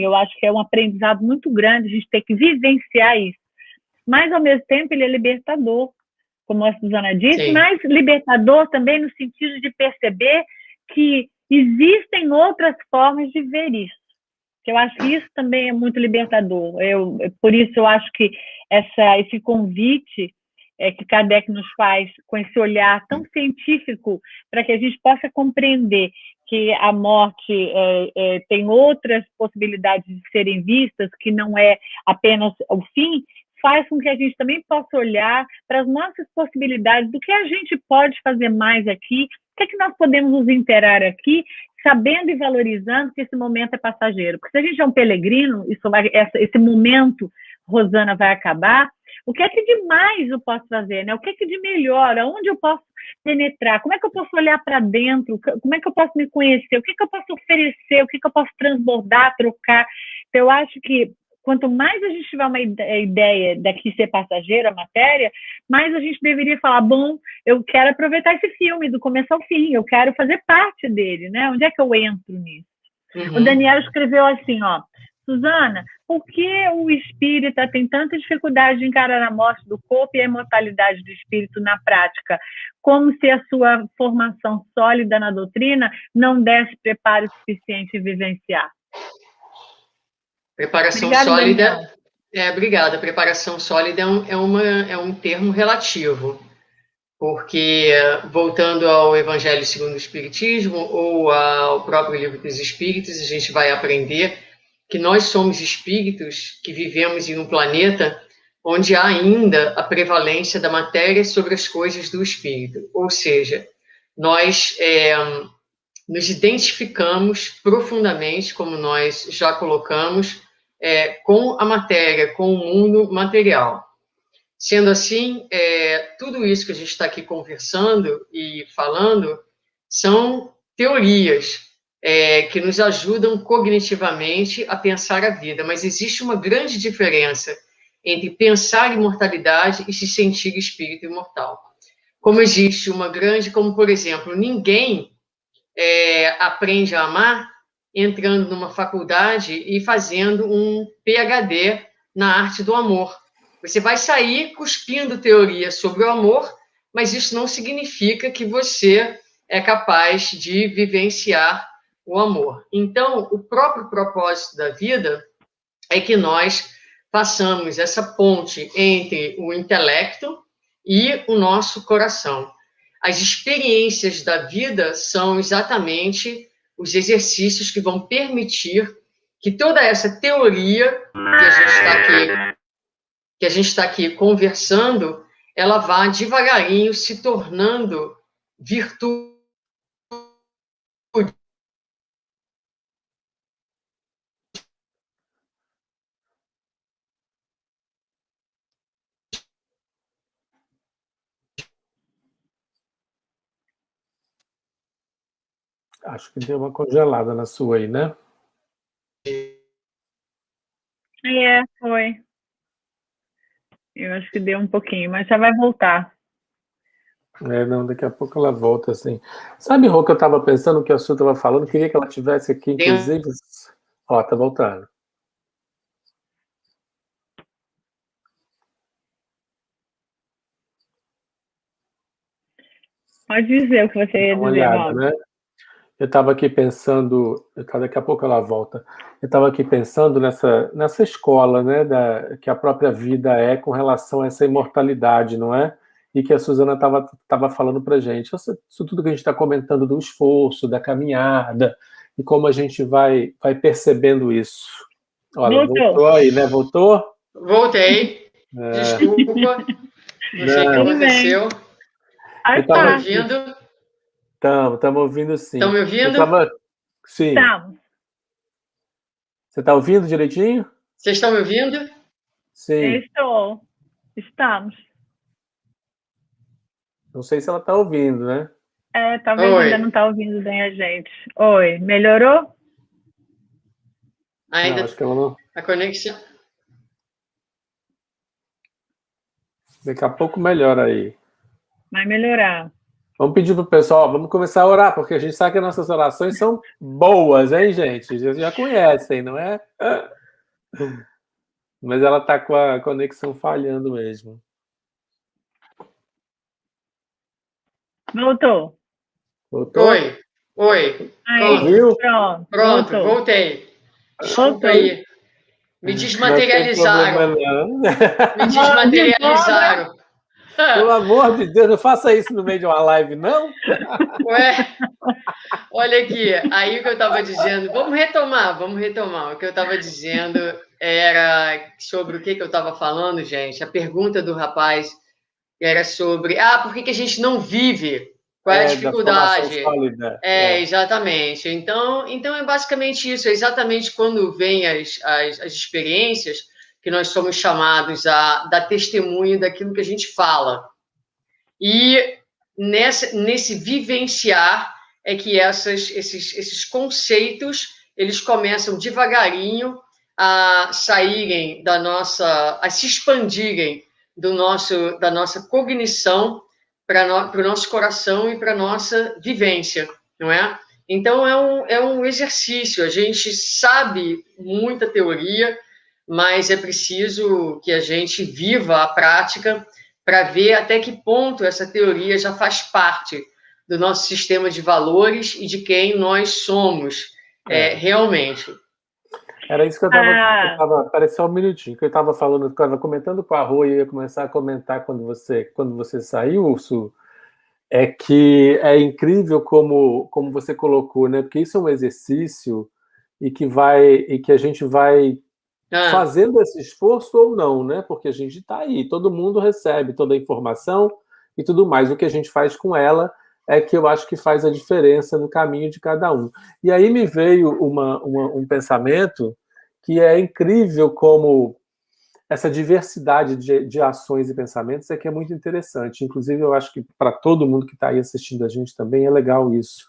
eu acho que é um aprendizado muito grande a gente ter que vivenciar isso. Mas, ao mesmo tempo, ele é libertador, como a Suzana disse, sim, mas libertador também no sentido de perceber que existem outras formas de ver isso. Eu acho que isso também é muito libertador. Por isso, eu acho que esse convite que Kardec nos faz, com esse olhar tão científico, para que a gente possa compreender que a morte tem outras possibilidades de serem vistas, que não é apenas o fim, faz com que a gente também possa olhar para as nossas possibilidades, do que a gente pode fazer mais aqui, o que é que nós podemos nos interar aqui, sabendo e valorizando que esse momento é passageiro. Porque se a gente é um peregrino, esse momento, Rosana, vai acabar, o que é que de mais eu posso fazer, né? O que é que de melhor? Aonde eu posso penetrar? Como é que eu posso olhar para dentro? Como é que eu posso me conhecer? O que é que eu posso oferecer? O que é que eu posso transbordar, trocar? Então, eu acho que quanto mais a gente tiver uma ideia daqui ser passageiro, a matéria, mais a gente deveria falar, bom, eu quero aproveitar esse filme do começo ao fim, eu quero fazer parte dele, né? Onde é que eu entro nisso? Uhum. O Daniel escreveu assim, ó, Suzana, por que o espírita tem tanta dificuldade de encarar a morte do corpo e a imortalidade do espírito na prática? Como se a sua formação sólida na doutrina não desse preparo suficiente em vivenciar? Preparação sólida. Obrigada. Preparação sólida é um termo relativo, porque, voltando ao Evangelho segundo o Espiritismo ou ao próprio Livro dos Espíritos, a gente vai aprender que nós somos espíritos que vivemos em um planeta onde há ainda a prevalência da matéria sobre as coisas do espírito. Ou seja, nós nos identificamos profundamente, como nós já colocamos, com a matéria, com o mundo material. Sendo assim, tudo isso que a gente está aqui conversando e falando são teorias que nos ajudam cognitivamente a pensar a vida, mas existe uma grande diferença entre pensar imortalidade e se sentir espírito imortal. Como existe uma grande, como por exemplo, ninguém aprende a amar entrando numa faculdade e fazendo um PhD na arte do amor. Você vai sair cuspindo teoria sobre o amor, mas isso não significa que você é capaz de vivenciar o amor. Então, o próprio propósito da vida é que nós façamos essa ponte entre o intelecto e o nosso coração. As experiências da vida são exatamente os exercícios que vão permitir que toda essa teoria que a gente está aqui conversando, ela vá devagarinho se tornando virtude. Acho que deu uma congelada na sua aí, né? Foi. Eu acho que deu um pouquinho, mas já vai voltar. Não, daqui a pouco ela volta, assim. Sabe, Rô, que eu estava pensando que a Su estava falando, queria que ela tivesse aqui, inclusive... Ó, tá voltando. Pode dizer o que você ia dizer, Mauro. Né? Eu estava aqui pensando, daqui a pouco ela volta, eu estava aqui pensando nessa escola, né, que a própria vida é com relação a essa imortalidade, não é? E que a Suzana estava falando para a gente. Isso tudo que a gente está comentando do esforço, da caminhada, e como a gente vai percebendo isso. Olha, voltou aí, né? Voltou? Voltei. Desculpa. Não sei o que aconteceu. Estão me ouvindo? Estamos ouvindo, sim. Estão me ouvindo? Sim. Estamos. Você está ouvindo direitinho? Vocês estão me ouvindo? Sim. Eu estou. Estamos. Não sei se ela está ouvindo, né? Talvez ainda não está ouvindo bem a gente. Oi, melhorou? Ainda. Não, acho que ela não. A conexão. Daqui a pouco melhora aí. Vai melhorar. Vamos pedir para o pessoal, vamos começar a orar, porque a gente sabe que as nossas orações são boas, hein, gente? Vocês já conhecem, não é? Mas ela está com a conexão falhando mesmo. Voltou. Voltou? Oi. Pronto, voltei. Desculpa aí. Me desmaterializaram. Me desmaterializaram. Pelo amor de Deus, não faça isso no meio de uma live, não? Ué, olha aqui, aí o que eu estava dizendo, vamos retomar. O que eu estava dizendo era sobre o que eu estava falando, gente. A pergunta do rapaz era sobre, por que a gente não vive? Qual é a dificuldade? Exatamente. Então é basicamente isso, é exatamente quando vem as experiências que nós somos chamados a dar testemunho daquilo que a gente fala. E nesse vivenciar é que esses conceitos, eles começam devagarinho a saírem a se expandirem da nossa cognição para o nosso coração e para a nossa vivência, não é? Então, é um exercício, a gente sabe muita teoria, mas é preciso que a gente viva a prática para ver até que ponto essa teoria já faz parte do nosso sistema de valores e de quem nós somos realmente. Era isso que eu estava. Peraí só um minutinho, que eu estava falando, estava comentando com a Rô e eu ia começar a comentar quando você saiu, Urso, é que é incrível como você colocou, né? Porque isso é um exercício e que a gente vai fazendo esse esforço ou não, né? Porque a gente está aí, todo mundo recebe toda a informação e tudo mais. O que a gente faz com ela é que eu acho que faz a diferença no caminho de cada um. E aí me veio um pensamento que é incrível como essa diversidade de ações e pensamentos é que é muito interessante. Inclusive, eu acho que para todo mundo que está aí assistindo a gente também é legal isso.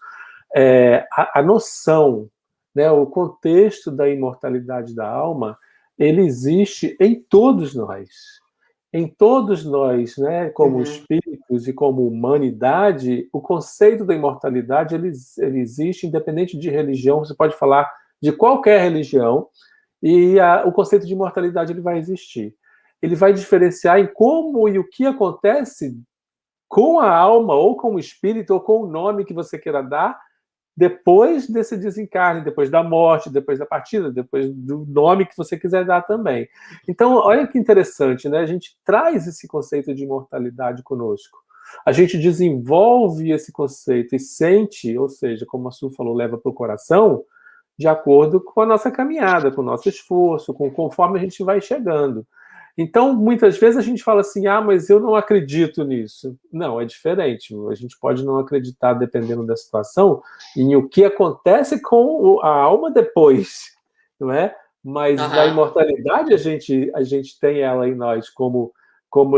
A noção, né, o contexto da imortalidade da alma ele existe em todos nós. Em todos nós, né, como espíritos e como humanidade, o conceito da imortalidade ele existe independente de religião. Você pode falar de qualquer religião e o conceito de imortalidade ele vai existir. Ele vai diferenciar em como e o que acontece com a alma, ou com o espírito, ou com o nome que você queira dar, depois desse desencarne, depois da morte, depois da partida, depois do nome que você quiser dar também. Então, olha que interessante, né? A gente traz esse conceito de imortalidade conosco. A gente desenvolve esse conceito e sente, ou seja, como a Su falou, leva para o coração, de acordo com a nossa caminhada, com o nosso esforço, conforme a gente vai chegando. Então, muitas vezes a gente fala assim, mas eu não acredito nisso. Não, é diferente. A gente pode não acreditar, dependendo da situação, em o que acontece com a alma depois, não é? Mas a imortalidade, a gente tem ela em nós como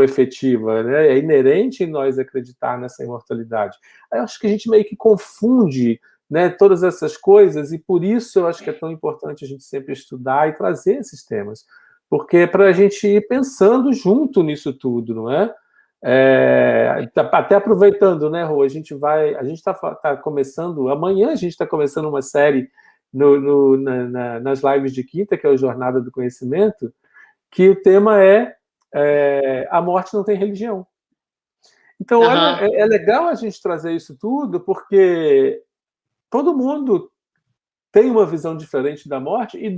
efetiva, né? É inerente em nós acreditar nessa imortalidade. Eu acho que a gente meio que confunde, né, todas essas coisas, e por isso eu acho que é tão importante a gente sempre estudar e trazer esses temas. Porque é para a gente ir pensando junto nisso tudo, não é? Até aproveitando, né, Rô? A gente está começando, amanhã a gente está começando uma série nas lives de quinta, que é o Jornada do Conhecimento, que o tema é A Morte Não Tem Religião. Então, é legal a gente trazer isso tudo, porque todo mundo tem uma visão diferente da morte e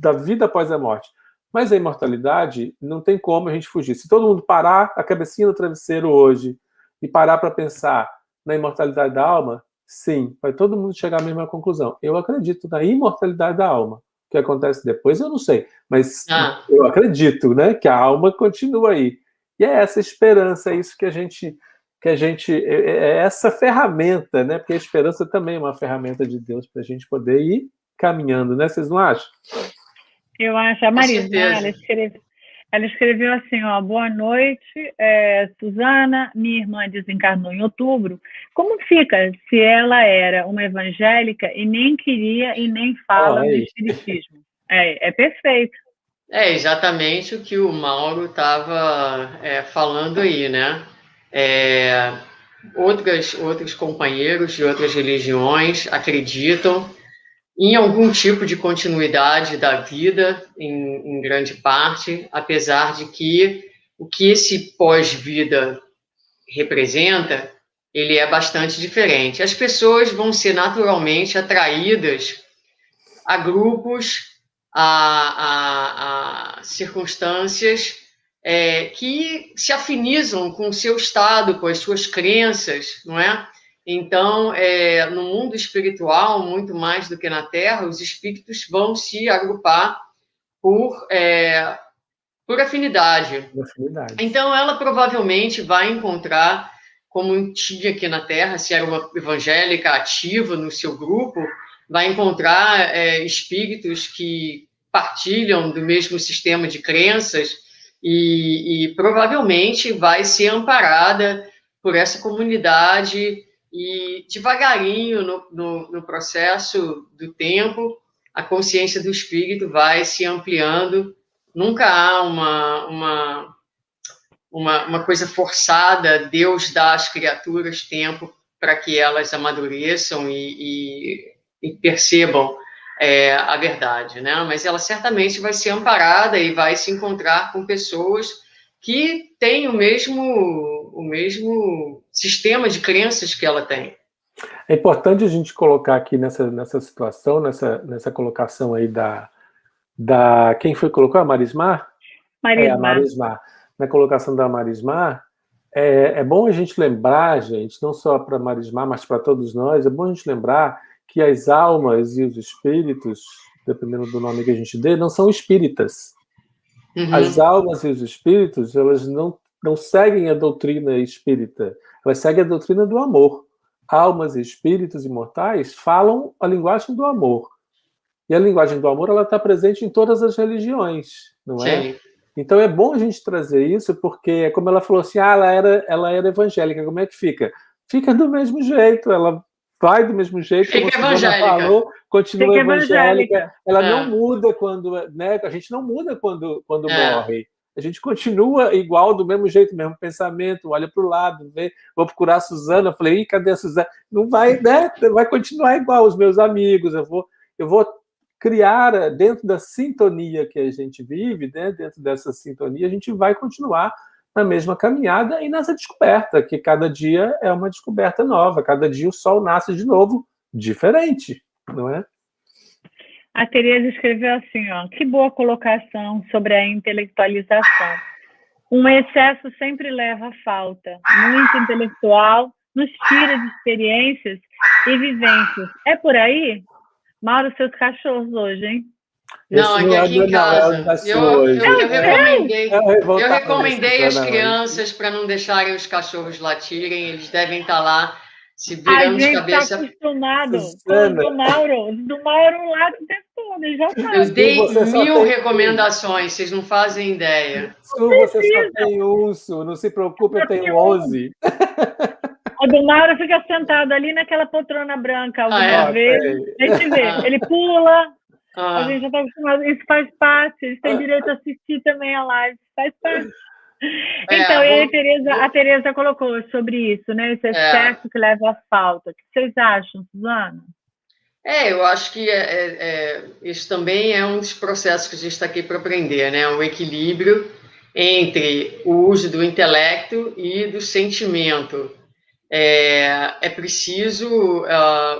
da vida após a morte. Mas a imortalidade não tem como a gente fugir. Se todo mundo parar a cabecinha no travesseiro hoje e parar para pensar na imortalidade da alma, sim, vai todo mundo chegar à mesma conclusão. Eu acredito na imortalidade da alma. O que acontece depois eu não sei, mas eu acredito, né, que a alma continua aí. E é essa esperança, é isso que a gente é essa ferramenta, né? Porque a esperança também é uma ferramenta de Deus para a gente poder ir caminhando, né? Vocês não acham? Eu acho. A Marismar, ela escreveu assim, boa noite, Suzana, minha irmã desencarnou em outubro. Como fica se ela era uma evangélica e nem queria e nem fala do espiritismo? É perfeito. É exatamente o que o Mauro estava falando aí, né? Outros companheiros de outras religiões acreditam em algum tipo de continuidade da vida, em grande parte, apesar de que o que esse pós-vida representa, ele é bastante diferente. As pessoas vão ser naturalmente atraídas a grupos, a circunstâncias que se afinizam com o seu estado, com as suas crenças, não é? Então, no mundo espiritual, muito mais do que na Terra, os espíritos vão se agrupar por afinidade. Então, ela provavelmente vai encontrar, como tinha aqui na Terra, se era uma evangélica ativa no seu grupo, vai encontrar espíritos que partilham do mesmo sistema de crenças e provavelmente vai ser amparada por essa comunidade. E devagarinho, no processo do tempo, a consciência do espírito vai se ampliando. Nunca há uma coisa forçada. Deus dá às criaturas tempo para que elas amadureçam e percebam a verdade, né? Mas ela certamente vai ser amparada e vai se encontrar com pessoas que têm o mesmo sistema de crenças que ela tem. É importante a gente colocar aqui nessa situação, nessa colocação aí da quem foi que colocou? A Marismar? Marismar. A Marismar. Na colocação da Marismar, é bom a gente lembrar, gente, não só para Marismar, mas para todos nós, é bom a gente lembrar que as almas e os espíritos, dependendo do nome que a gente dê, não são espíritas. As almas e os espíritos, elas não seguem a doutrina espírita, elas seguem a doutrina do amor. Almas e espíritos imortais falam a linguagem do amor. E a linguagem do amor, ela está presente em todas as religiões, não é? Sim. Então é bom a gente trazer isso, porque, como ela falou assim, ela era evangélica, como é que fica? Fica do mesmo jeito, ela vai do mesmo jeito, fica como a Suzana falou, continua evangélica. Ela É. não muda quando, né? A gente não muda quando morre. A gente continua igual, do mesmo jeito, mesmo pensamento, olha para o lado, vê, vou procurar a Suzana, falei, cadê a Suzana? Não vai, né? Vai continuar igual os meus amigos, eu vou criar, dentro da sintonia que a gente vive, né? Dentro dessa sintonia, a gente vai continuar na mesma caminhada e nessa descoberta, que cada dia é uma descoberta nova, cada dia o sol nasce de novo, diferente, não é? A Tereza escreveu assim, ó, que boa colocação sobre a intelectualização. Um excesso sempre leva à falta. Muito intelectual nos tira de experiências e vivências. É por aí? Mauro, seus cachorros hoje, hein? Não, aqui em casa. Eu recomendei às crianças para não deixarem os cachorros latirem, eles devem estar lá se virando de cabeça. A gente está acostumado do Mauro lá o tempo todo, ele já sabe. Eu dei 1000 recomendações, vocês não fazem ideia. Su, você só tem um, Su, não se preocupe, eu tenho 11. O do Mauro fica sentado ali naquela poltrona branca algumas vezes. A gente vê, ele pula, a gente já está acostumado, isso faz parte, eles têm direito a assistir também a live, faz parte. Então, a Tereza colocou sobre isso, né? Esse excesso que leva à falta. O que vocês acham, Suzana? Eu acho que isso também é um dos processos que a gente está aqui para aprender, né? O equilíbrio entre o uso do intelecto e do sentimento. É preciso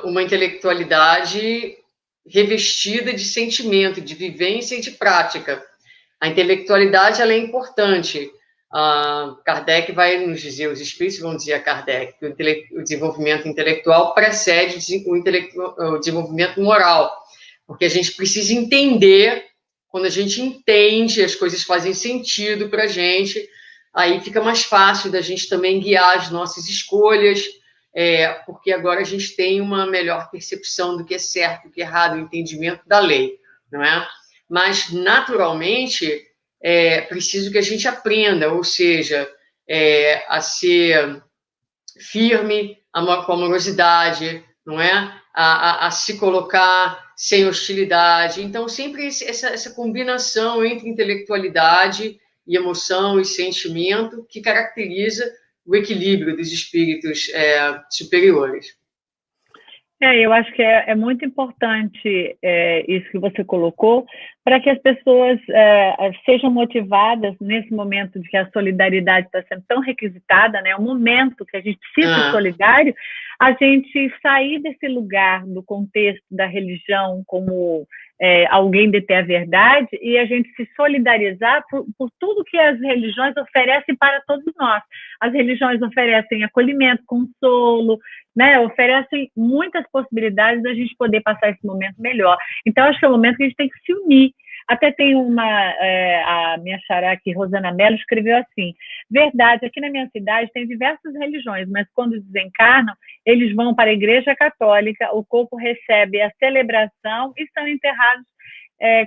uma intelectualidade revestida de sentimento, de vivência e de prática. A intelectualidade ela é importante. Kardec vai nos dizer, os espíritos vão dizer a Kardec, que o desenvolvimento intelectual precede o desenvolvimento moral, porque a gente precisa entender, quando a gente entende, as coisas fazem sentido para a gente, aí fica mais fácil da gente também guiar as nossas escolhas, porque agora a gente tem uma melhor percepção do que é certo, do que é errado, o entendimento da lei, não é? Mas, naturalmente, é preciso que a gente aprenda, ou seja, a ser firme, com amorosidade, não é? A se colocar sem hostilidade. Então, sempre essa combinação entre intelectualidade e emoção e sentimento que caracteriza o equilíbrio dos espíritos superiores. Eu acho que é muito importante isso que você colocou, para que as pessoas sejam motivadas nesse momento de que a solidariedade está sendo tão requisitada, né? É um momento que a gente precisa ser solidário, a gente sair desse lugar do contexto da religião como alguém deter a verdade e a gente se solidarizar por tudo que as religiões oferecem para todos nós. As religiões oferecem acolhimento, consolo, né? Oferecem muitas possibilidades da gente poder passar esse momento melhor. Então, acho que é o momento que a gente tem que se unir. Até tem a minha xará aqui, Rosana Mello, escreveu assim, verdade, aqui na minha cidade tem diversas religiões, mas quando desencarnam, eles vão para a Igreja Católica, o corpo recebe a celebração e são enterrados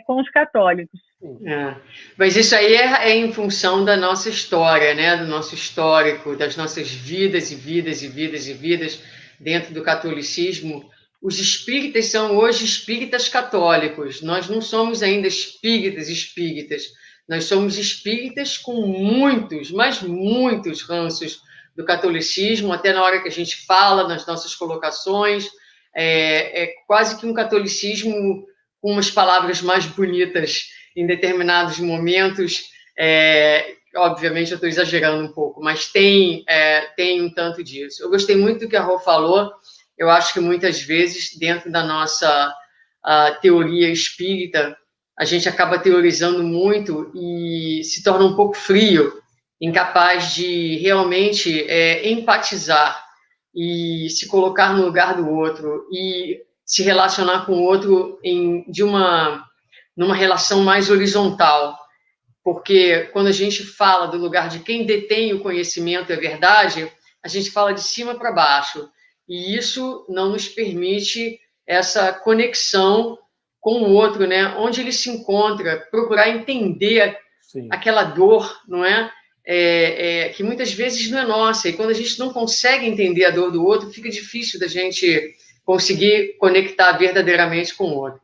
com os católicos. Mas isso aí é em função da nossa história, né? Do nosso histórico, das nossas vidas e vidas e vidas e vidas dentro do catolicismo. Os espíritas são hoje espíritas católicos. Nós não somos ainda espíritas. Nós somos espíritas com muitos, mas muitos ranços do catolicismo, até na hora que a gente fala, nas nossas colocações. É quase que um catolicismo com umas palavras mais bonitas em determinados momentos. Obviamente, eu estou exagerando um pouco, mas tem um tanto disso. Eu gostei muito do que a Rô falou. Eu acho que muitas vezes, dentro da nossa teoria espírita, a gente acaba teorizando muito e se torna um pouco frio, incapaz de realmente empatizar e se colocar no lugar do outro e se relacionar com o outro numa relação mais horizontal. Porque quando a gente fala do lugar de quem detém o conhecimento e a verdade, a gente fala de cima para baixo. E isso não nos permite essa conexão com o outro, né? Onde ele se encontra, procurar entender aquela dor, não é? Que muitas vezes não é nossa. E quando a gente não consegue entender a dor do outro, fica difícil da gente conseguir conectar verdadeiramente com o outro.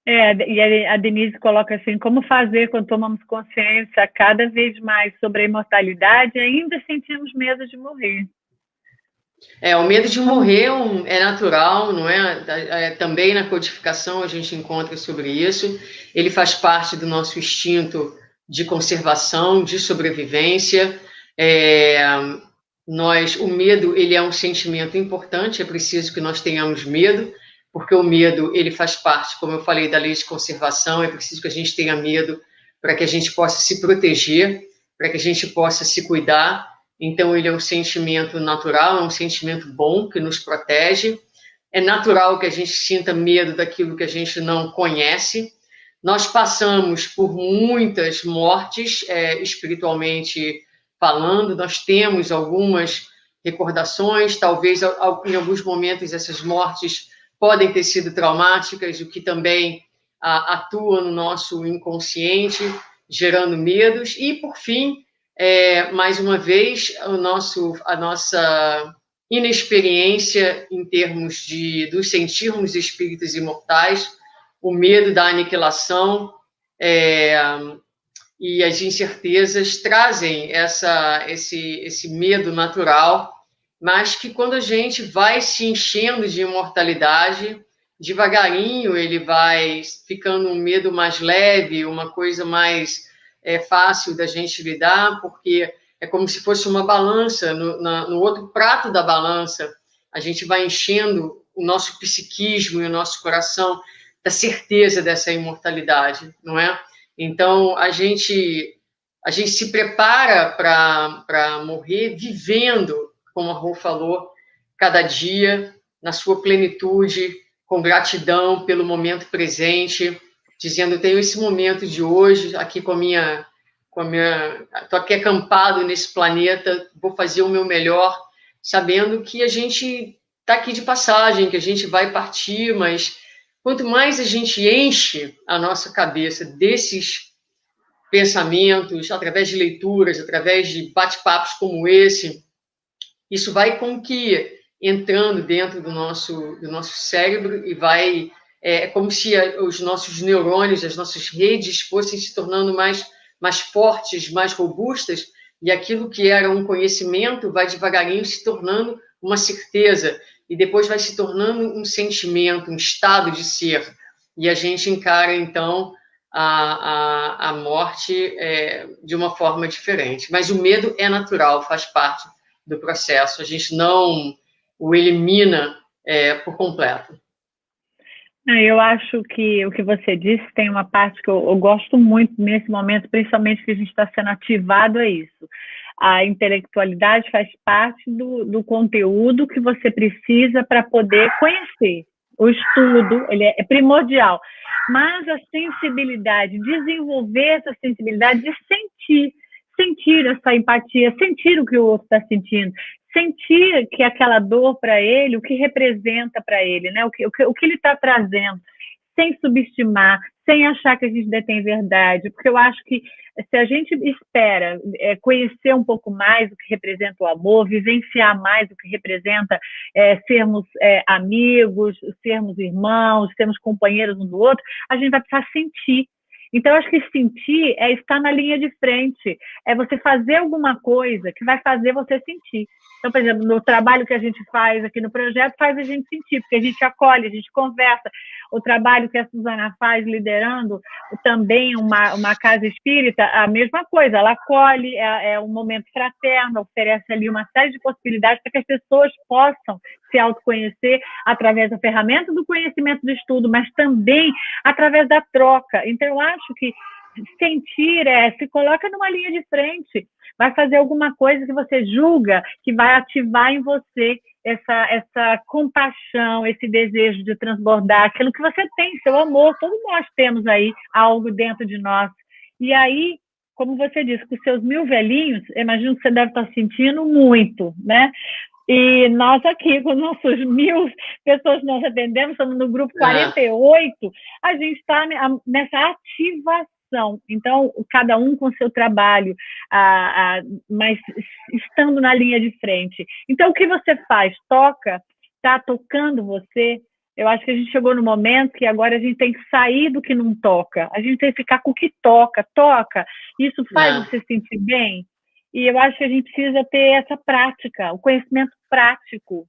E a Denise coloca assim, como fazer quando tomamos consciência cada vez mais sobre a imortalidade e ainda sentimos medo de morrer? O medo de morrer é natural, não é? Também na codificação a gente encontra sobre isso. Ele faz parte do nosso instinto de conservação, de sobrevivência. O medo, ele é um sentimento importante, é preciso que nós tenhamos medo, porque o medo, ele faz parte, como eu falei, da lei de conservação, é preciso que a gente tenha medo para que a gente possa se proteger, para que a gente possa se cuidar. Então, ele é um sentimento natural, é um sentimento bom, que nos protege. É natural que a gente sinta medo daquilo que a gente não conhece. Nós passamos por muitas mortes, espiritualmente falando, nós temos algumas recordações, talvez em alguns momentos essas mortes podem ter sido traumáticas, o que também atua no nosso inconsciente, gerando medos. E, por fim, mais uma vez, a nossa inexperiência em termos dos sentirmos espíritos imortais, o medo da aniquilação e as incertezas trazem esse medo natural, mas que quando a gente vai se enchendo de imortalidade, devagarinho ele vai ficando um medo mais leve, uma coisa mais fácil da gente lidar, porque é como se fosse uma balança, no outro prato da balança, a gente vai enchendo o nosso psiquismo e o nosso coração da certeza dessa imortalidade, não é? Então, a gente se prepara para morrer vivendo, como a Rô falou, cada dia na sua plenitude, com gratidão pelo momento presente, dizendo, eu tenho esse momento de hoje aqui estou aqui acampado nesse planeta, vou fazer o meu melhor, sabendo que a gente está aqui de passagem, que a gente vai partir, mas quanto mais a gente enche a nossa cabeça desses pensamentos, através de leituras, através de bate-papos como esse, isso vai entrando dentro do nosso cérebro e vai... É como se os nossos neurônios, as nossas redes fossem se tornando mais fortes, mais robustas, e aquilo que era um conhecimento vai devagarinho se tornando uma certeza, e depois vai se tornando um sentimento, um estado de ser. E a gente encara, então, a morte de uma forma diferente. Mas o medo é natural, faz parte do processo. A gente não o elimina por completo. Eu acho que o que você disse tem uma parte que eu gosto muito nesse momento, principalmente que a gente está sendo ativado a isso. A intelectualidade faz parte do conteúdo que você precisa para poder conhecer. O estudo, ele é primordial. Mas a sensibilidade, desenvolver essa sensibilidade de sentir essa empatia, sentir o que o outro está sentindo, sentir que aquela dor para ele, o que representa para ele, né? O que ele está trazendo, sem subestimar, sem achar que a gente detém verdade, porque eu acho que se a gente espera conhecer um pouco mais o que representa o amor, vivenciar mais o que representa sermos amigos, sermos irmãos, sermos companheiros um do outro, a gente vai precisar sentir. Então, eu acho que sentir é estar na linha de frente, é você fazer alguma coisa que vai fazer você sentir. Então, por exemplo, no trabalho que a gente faz aqui no projeto, faz a gente sentir, porque a gente acolhe, a gente conversa. O trabalho que a Suzana faz liderando também uma casa espírita, a mesma coisa, ela acolhe, é um momento fraterno, oferece ali uma série de possibilidades para que as pessoas possam se autoconhecer através da ferramenta do conhecimento do estudo, mas também através da troca. Então, eu acho que sentir se coloca numa linha de frente, vai fazer alguma coisa que você julga que vai ativar em você essa compaixão, esse desejo de transbordar aquilo que você tem, seu amor. Todos nós temos aí algo dentro de nós. E aí, como você disse, com seus 1000 velhinhos, imagino que você deve estar sentindo muito, né? E nós aqui, com nossos 1000 pessoas que nós atendemos, estamos no grupo 48, a gente está nessa ativação. Então, cada um com o seu trabalho, mas estando na linha de frente. Então, o que você faz? Toca está tocando você, eu acho que a gente chegou no momento que agora a gente tem que sair do que não toca. A gente tem que ficar com o que toca. Isso faz você sentir bem. E eu acho que a gente precisa ter essa prática, o conhecimento prático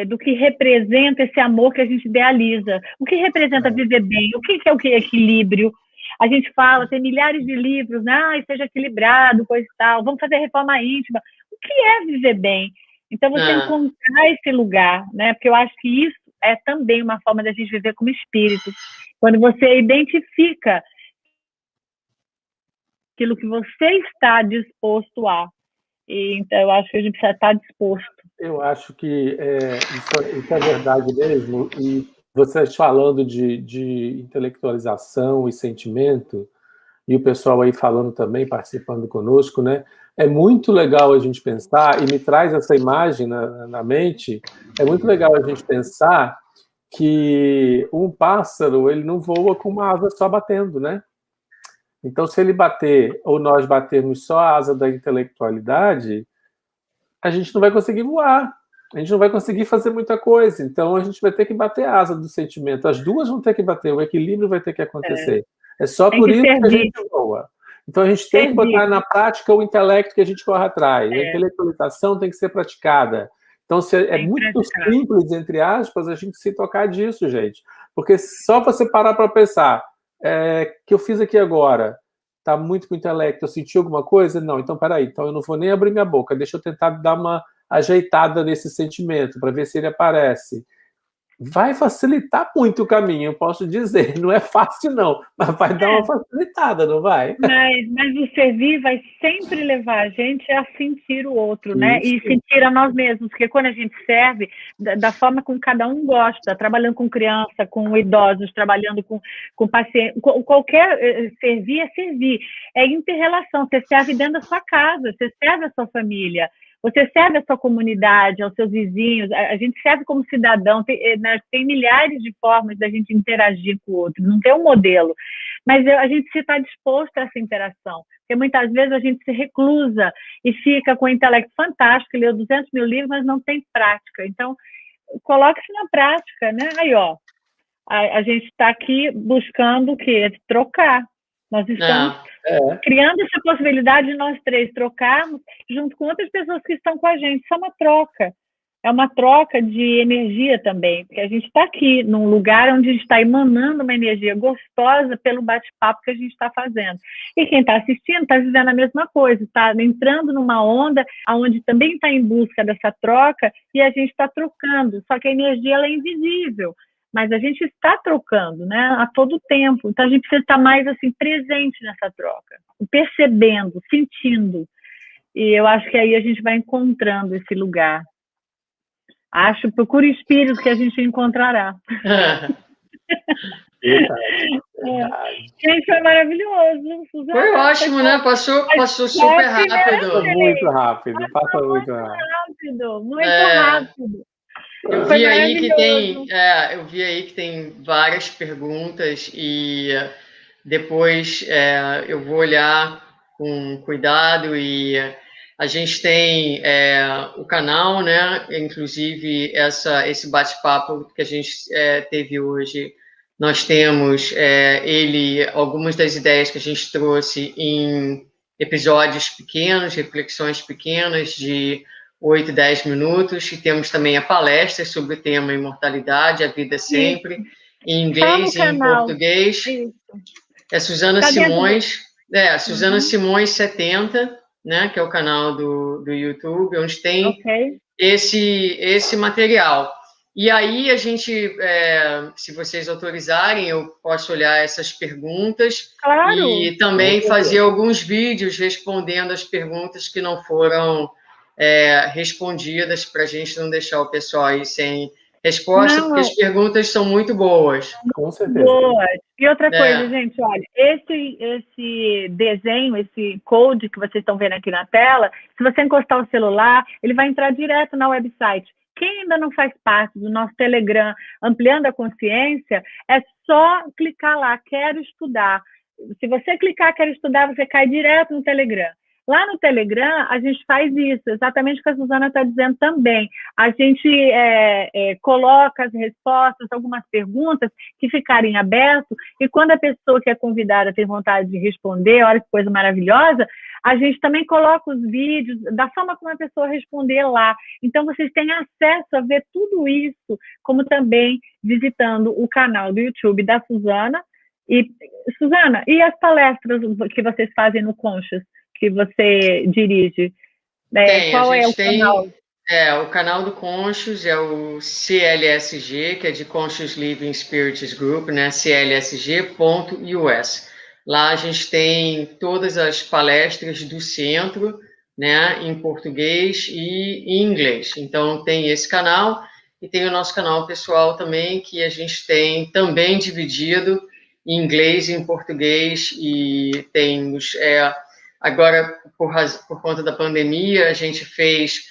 do que representa esse amor que a gente idealiza. O que representa viver bem? O que é o que é equilíbrio? A gente fala, tem milhares de livros, né? Seja equilibrado, coisa e tal. Vamos fazer reforma íntima. O que é viver bem? Então, você encontrar esse lugar, né? Porque eu acho que isso é também uma forma da gente viver como espírito. Quando você identifica aquilo que você está disposto a. Então, eu acho que a gente precisa estar disposto. Eu acho que isso é verdade mesmo. E vocês falando de intelectualização e sentimento, e o pessoal aí falando também, participando conosco, né? É muito legal a gente pensar, e me traz essa imagem na mente, é muito legal a gente pensar que um pássaro, ele não voa com uma asa só batendo, né? Então, se ele bater, ou nós batermos só a asa da intelectualidade, a gente não vai conseguir voar, a gente não vai conseguir fazer muita coisa. Então, a gente vai ter que bater a asa do sentimento. As duas vão ter que bater, o equilíbrio vai ter que acontecer. É só por isso que a gente voa. Então, a gente tem que botar na prática o intelecto que a gente corre atrás. A intelectualização tem que ser praticada. Então, é muito simples, entre aspas, a gente se tocar disso, gente. Porque só você parar para pensar, que eu fiz aqui agora, está muito com o intelecto, eu senti alguma coisa? Não, então peraí, então eu não vou nem abrir minha boca, deixa eu tentar dar uma ajeitada nesse sentimento, para ver se ele aparece. Vai facilitar muito o caminho, eu posso dizer. Não é fácil, não, mas vai dar uma facilitada, não vai? Mas o servir vai sempre levar a gente a sentir o outro, né? E sentir a nós mesmos, porque quando a gente serve, da forma como cada um gosta, trabalhando com criança, com idosos, trabalhando com paciente, qualquer servir é servir. É inter-relação, você serve dentro da sua casa, você serve a sua família, você serve a sua comunidade, aos seus vizinhos, a gente serve como cidadão, tem milhares de formas da gente interagir com o outro, não tem um modelo, mas a gente se está disposto a essa interação, porque muitas vezes a gente se reclusa e fica com um intelecto fantástico, leu 200 mil livros, mas não tem prática, então coloque-se na prática, né? Aí, ó, a gente está aqui buscando o quê? Trocar. Nós estamos criando essa possibilidade de nós três trocarmos junto com outras pessoas que estão com a gente. Isso é uma troca. É uma troca de energia também, porque a gente está aqui num lugar onde a gente está emanando uma energia gostosa pelo bate-papo que a gente está fazendo. E quem está assistindo está vivendo a mesma coisa, está entrando numa onda onde também está em busca dessa troca e a gente está trocando, só que a energia ela é invisível. Mas a gente está trocando, né, a todo tempo. Então, a gente precisa estar mais assim, presente nessa troca, percebendo, sentindo. E eu acho que aí a gente vai encontrando esse lugar. Procure espírito que a gente encontrará. Gente, foi maravilhoso. Suzana, foi ótimo, né? Passou super rápido. Passa muito rápido. Muito rápido. Eu vi aí que tem várias perguntas e depois eu vou olhar com cuidado e a gente tem o canal, né? Inclusive esse bate-papo que a gente teve hoje, nós temos algumas das ideias que a gente trouxe em episódios pequenos, reflexões pequenas de 8, 10 minutos, e temos também a palestra sobre o tema imortalidade, a vida sempre, em inglês e em português. Isso. É Suzana Simões, Suzana Simões 70, né, que é o canal do YouTube, onde tem esse material. E aí a gente, se vocês autorizarem, eu posso olhar essas perguntas e também fazer alguns vídeos respondendo as perguntas que não foram respondidas, para a gente não deixar o pessoal aí sem resposta, porque as perguntas são muito boas. Com certeza. Boas. E outra coisa, gente, olha, esse desenho, esse code que vocês estão vendo aqui na tela, se você encostar o celular, ele vai entrar direto na website. Quem ainda não faz parte do nosso Telegram, Ampliando a Consciência, é só clicar lá, quero estudar. Se você clicar, quero estudar, você cai direto no Telegram. Lá no Telegram, a gente faz isso, exatamente o que a Suzana está dizendo também. A gente coloca as respostas, algumas perguntas que ficarem abertas, e quando a pessoa que é convidada tem vontade de responder, olha que coisa maravilhosa, a gente também coloca os vídeos da forma como a pessoa responder lá. Então, vocês têm acesso a ver tudo isso, como também visitando o canal do YouTube da Suzana. E, Suzana, e as palestras que vocês fazem no Conscious, que você dirige? Qual é o canal? O canal do Conscious é o CLSG, que é de Conscious Living Spirits Group, né? clsg.us. Lá a gente tem todas as palestras do centro, né, em português e em inglês. Então, tem esse canal e tem o nosso canal pessoal também, que a gente tem também dividido em inglês e em português, e temos... agora, por conta da pandemia, a gente fez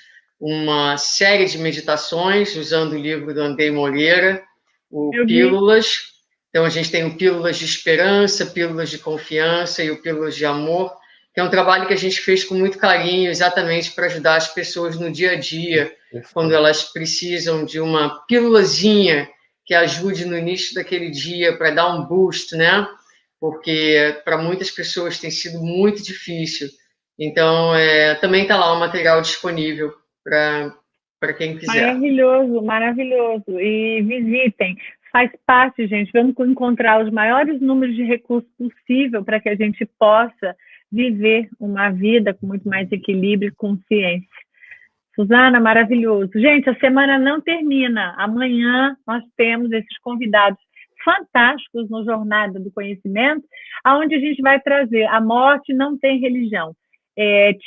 uma série de meditações usando o livro do Andrei Moreira, o Pílulas. Então, a gente tem o Pílulas de Esperança, Pílulas de Confiança e o Pílulas de Amor, que é um trabalho que a gente fez com muito carinho, exatamente para ajudar as pessoas no dia a dia, quando elas precisam de uma pílulazinha que ajude no início daquele dia para dar um boost, né? Porque para muitas pessoas tem sido muito difícil. Então, também está lá o material disponível para quem quiser. Maravilhoso, maravilhoso. E visitem. Faz parte, gente. Vamos encontrar os maiores números de recursos possível para que a gente possa viver uma vida com muito mais equilíbrio e consciência. Suzana, maravilhoso. Gente, a semana não termina. Amanhã nós temos esses convidados fantásticos no Jornada do Conhecimento, onde a gente vai trazer A Morte Não Tem Religião.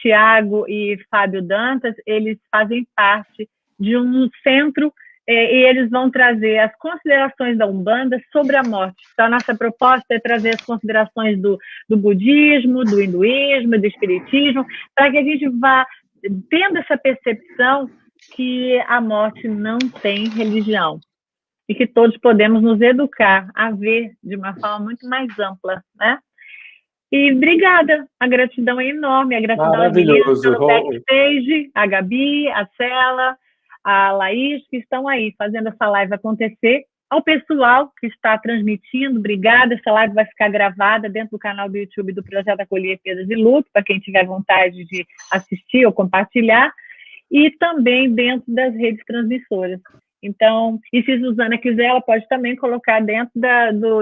Tiago e Fábio Dantas, eles fazem parte de um centro e eles vão trazer as considerações da Umbanda sobre a morte. Então, a nossa proposta é trazer as considerações do budismo, do hinduísmo, do espiritismo, para que a gente vá tendo essa percepção que a morte não tem religião e que todos podemos nos educar a ver de uma forma muito mais ampla, né? E obrigada, a gratidão é enorme, a gratidão pelo backstage, a Gabi, a Cela, a Laís, que estão aí fazendo essa live acontecer, ao pessoal que está transmitindo, obrigada, essa live vai ficar gravada dentro do canal do YouTube do Projeto Acolher Perdas e Luto, para quem tiver vontade de assistir ou compartilhar, e também dentro das redes transmissoras. Então, e se Suzana quiser, ela pode também colocar dentro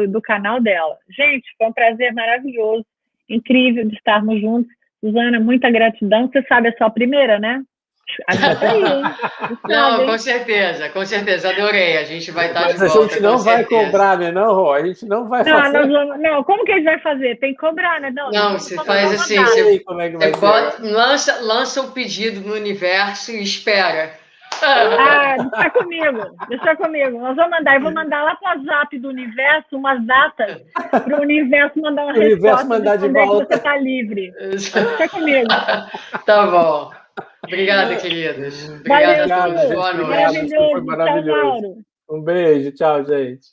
do canal dela. Gente, foi um prazer maravilhoso, incrível de estarmos juntos. Suzana, muita gratidão. Você sabe, é só a primeira, né? Não, com certeza, adorei. A gente vai estar de volta. Mas a gente não vai cobrar, né, não, Rô? A gente não vai fazer. Não, como que a gente vai fazer? Tem que cobrar, né? Não, você faz assim, lança o pedido no universo e espera. Deixa comigo. Nós vamos mandar, eu vou mandar lá para o WhatsApp do universo umas datas para o universo mandar uma resposta. O universo mandar de volta. Você está livre. Deixa comigo. Tá bom. Obrigada, queridos. Obrigada, gente. Boa noite. Foi maravilhoso. Um beijo, tchau, gente.